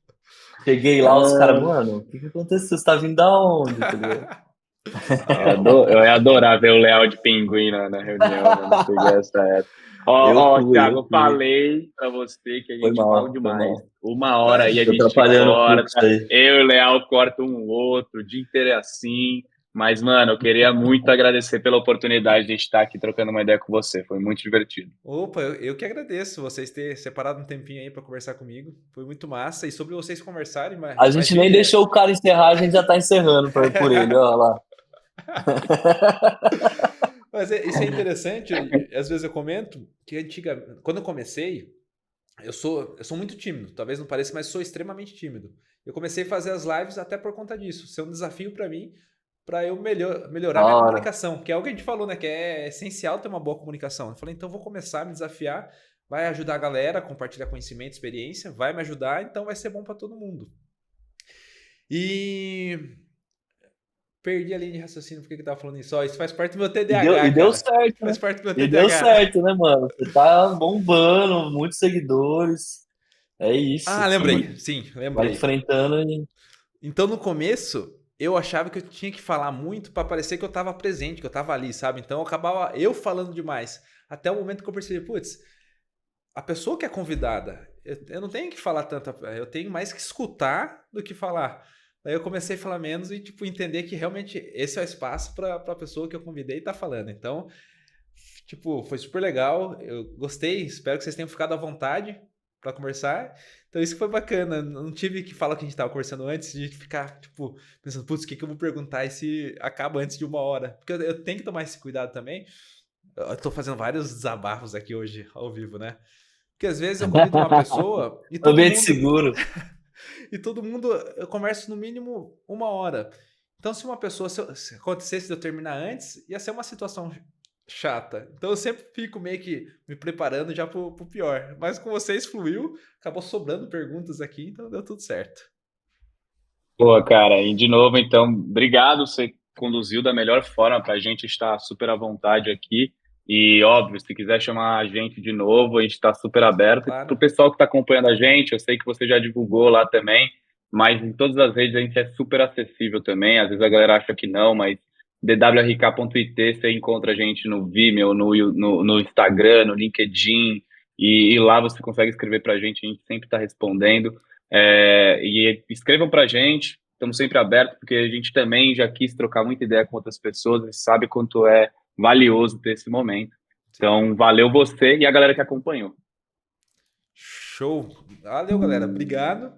S2: cheguei lá, os caras, mano, o que que aconteceu? Você tá vindo da onde? Tá ligado?
S3: Eu ia adorar ver o Léo de pinguim na reunião, né? Não peguei essa época. Ó,
S2: Eu
S3: Thiago, eu
S2: fui.
S3: falei pra você que a
S2: Foi
S3: gente fala
S2: mal, foi
S3: demais.
S2: mal.
S3: 1 hora aí a
S2: Tô
S3: gente
S2: atrapalhando o
S3: corta,
S2: fluxo aí.
S3: eu e o Léo corta um outro, o dia inteiro é assim. Mas, mano, eu queria muito agradecer pela oportunidade de estar aqui trocando uma ideia com você. Foi muito divertido.
S1: Opa, eu que agradeço vocês terem separado um tempinho aí pra conversar comigo. Foi muito massa. E sobre vocês conversarem,
S2: A gente nem deixou o cara encerrar, a gente já tá encerrando por ele, ó lá.
S1: Mas isso é interessante. Às vezes eu comento que quando eu comecei, eu sou muito tímido. Talvez não pareça, mas sou extremamente tímido. Eu comecei a fazer as lives até por conta disso. Isso é um desafio pra mim, pra eu melhorar
S2: Da
S1: minha
S2: hora.
S1: comunicação, que é algo que a gente falou, né? Que é essencial ter uma boa comunicação. Eu falei, então eu vou começar a me desafiar, vai ajudar a galera a compartilhar conhecimento, experiência, vai me ajudar, então vai ser bom pra todo mundo. E perdi a linha de raciocínio, por que eu tava falando isso? Ó, isso faz parte do meu TDAH,
S2: E deu
S1: cara.
S2: certo, né?
S1: Faz parte do meu
S2: E
S1: TDAH.
S2: deu certo, né, mano? Você tá bombando, muitos seguidores. É isso.
S1: Ah, lembrei. Sim,
S2: Vai
S1: lembrei.
S2: enfrentando e...
S1: Então, no começo, eu achava que eu tinha que falar muito pra parecer que eu tava presente, que eu tava ali, sabe? Então, eu acabava eu falando demais. Até o momento que eu percebi, putz, a pessoa que é convidada, eu não tenho que falar tanto, eu tenho mais que escutar do que falar. Daí eu comecei a falar menos e, tipo, entender que realmente esse é o espaço pra pessoa que eu convidei estar falando. Então, tipo, foi super legal, eu gostei, espero que vocês tenham ficado à vontade pra conversar. Então isso foi bacana, não tive que falar o que a gente tava conversando antes, de ficar, tipo, pensando, putz, o que eu vou perguntar e se acaba antes de 1 hora? Porque eu tenho que tomar esse cuidado também. Eu tô fazendo vários desabafos aqui hoje, ao vivo, né? Porque às vezes eu convido uma pessoa e
S2: Ambiente seguro.
S1: todo mundo, eu converso no mínimo 1 hora. Então, se uma pessoa, se acontecesse de eu terminar antes, ia ser uma situação chata. Então, eu sempre fico meio que me preparando já pro pior. Mas com vocês fluiu, acabou sobrando perguntas aqui, então deu tudo certo.
S3: Pô, cara, e de novo, então, obrigado. Você conduziu da melhor forma para a gente estar super à vontade aqui. E, óbvio, se quiser chamar a gente de novo, a gente está super aberto.
S1: Claro.
S3: Para o pessoal que está acompanhando a gente, eu sei que você já divulgou lá também, mas em todas as redes a gente é super acessível também. Às vezes a galera acha que não, mas dwrk.it você encontra a gente no Vimeo, no Instagram, no LinkedIn, e lá você consegue escrever para a gente sempre está respondendo. E escrevam pra gente, estamos sempre abertos, porque a gente também já quis trocar muita ideia com outras pessoas e sabe quanto é valioso ter esse momento. Então, valeu você e a galera que acompanhou.
S1: Show. Valeu, galera. Obrigado.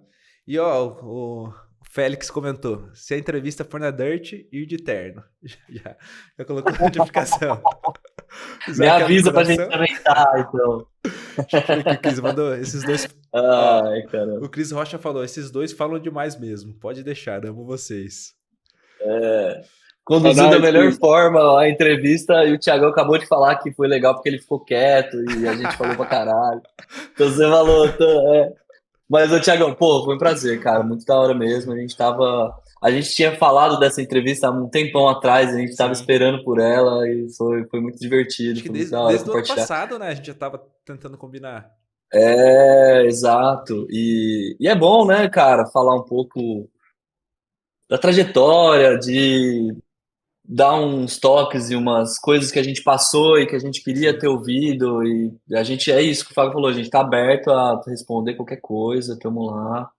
S1: E ó, o Félix comentou: se a entrevista for na Dirt, ir de terno. Já colocou a notificação.
S2: Me avisa pra gente também tá, então.
S1: O Cris mandou esses dois.
S2: Ai, caramba.
S1: O Cris Rocha falou: esses dois falam demais mesmo. Pode deixar, amo vocês.
S2: Conduziu da melhor forma a entrevista e o Thiagão acabou de falar que foi legal porque ele ficou quieto e a gente falou pra caralho. Então você falou, Mas, ô, Thiagão, pô, foi um prazer, cara, muito da hora mesmo. A gente tinha falado dessa entrevista há um tempão atrás, a gente tava esperando por ela e foi muito divertido.
S1: Acho que
S2: foi muito
S1: desde
S2: da hora
S1: o ano
S2: compartilhar.
S1: passado, né? A gente já tava tentando combinar.
S2: Exato. E é bom, né, cara, falar um pouco da trajetória, de dar uns toques e umas coisas que a gente passou e que a gente queria ter ouvido. E a gente, é isso que o Fábio falou, a gente tá aberto a responder qualquer coisa, tamo lá.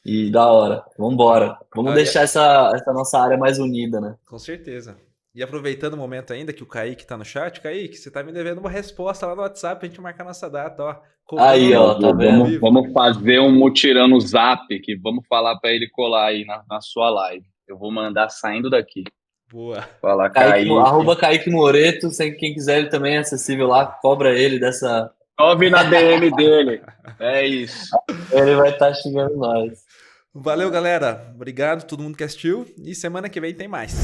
S2: E da hora, vambora. Vamos deixar essa nossa área mais unida, né?
S1: Com certeza. E aproveitando o momento ainda que o Kaique tá no chat, Kaique, você tá me devendo uma resposta lá no WhatsApp pra gente marcar nossa data, ó.
S2: Aí, ó, tá vendo?
S3: Vamos fazer um mutirão no Zap, que vamos falar pra ele colar aí na sua live. Eu vou mandar saindo daqui.
S1: Boa.
S3: Fala, Kaique.
S2: @Kaique Moreto, quem quiser, ele também é acessível lá, cobra ele dessa...
S3: Ouve na DM dele. É isso.
S2: Ele vai estar xingando nós.
S1: Valeu, galera. Obrigado a todo mundo que assistiu. E semana que vem tem mais.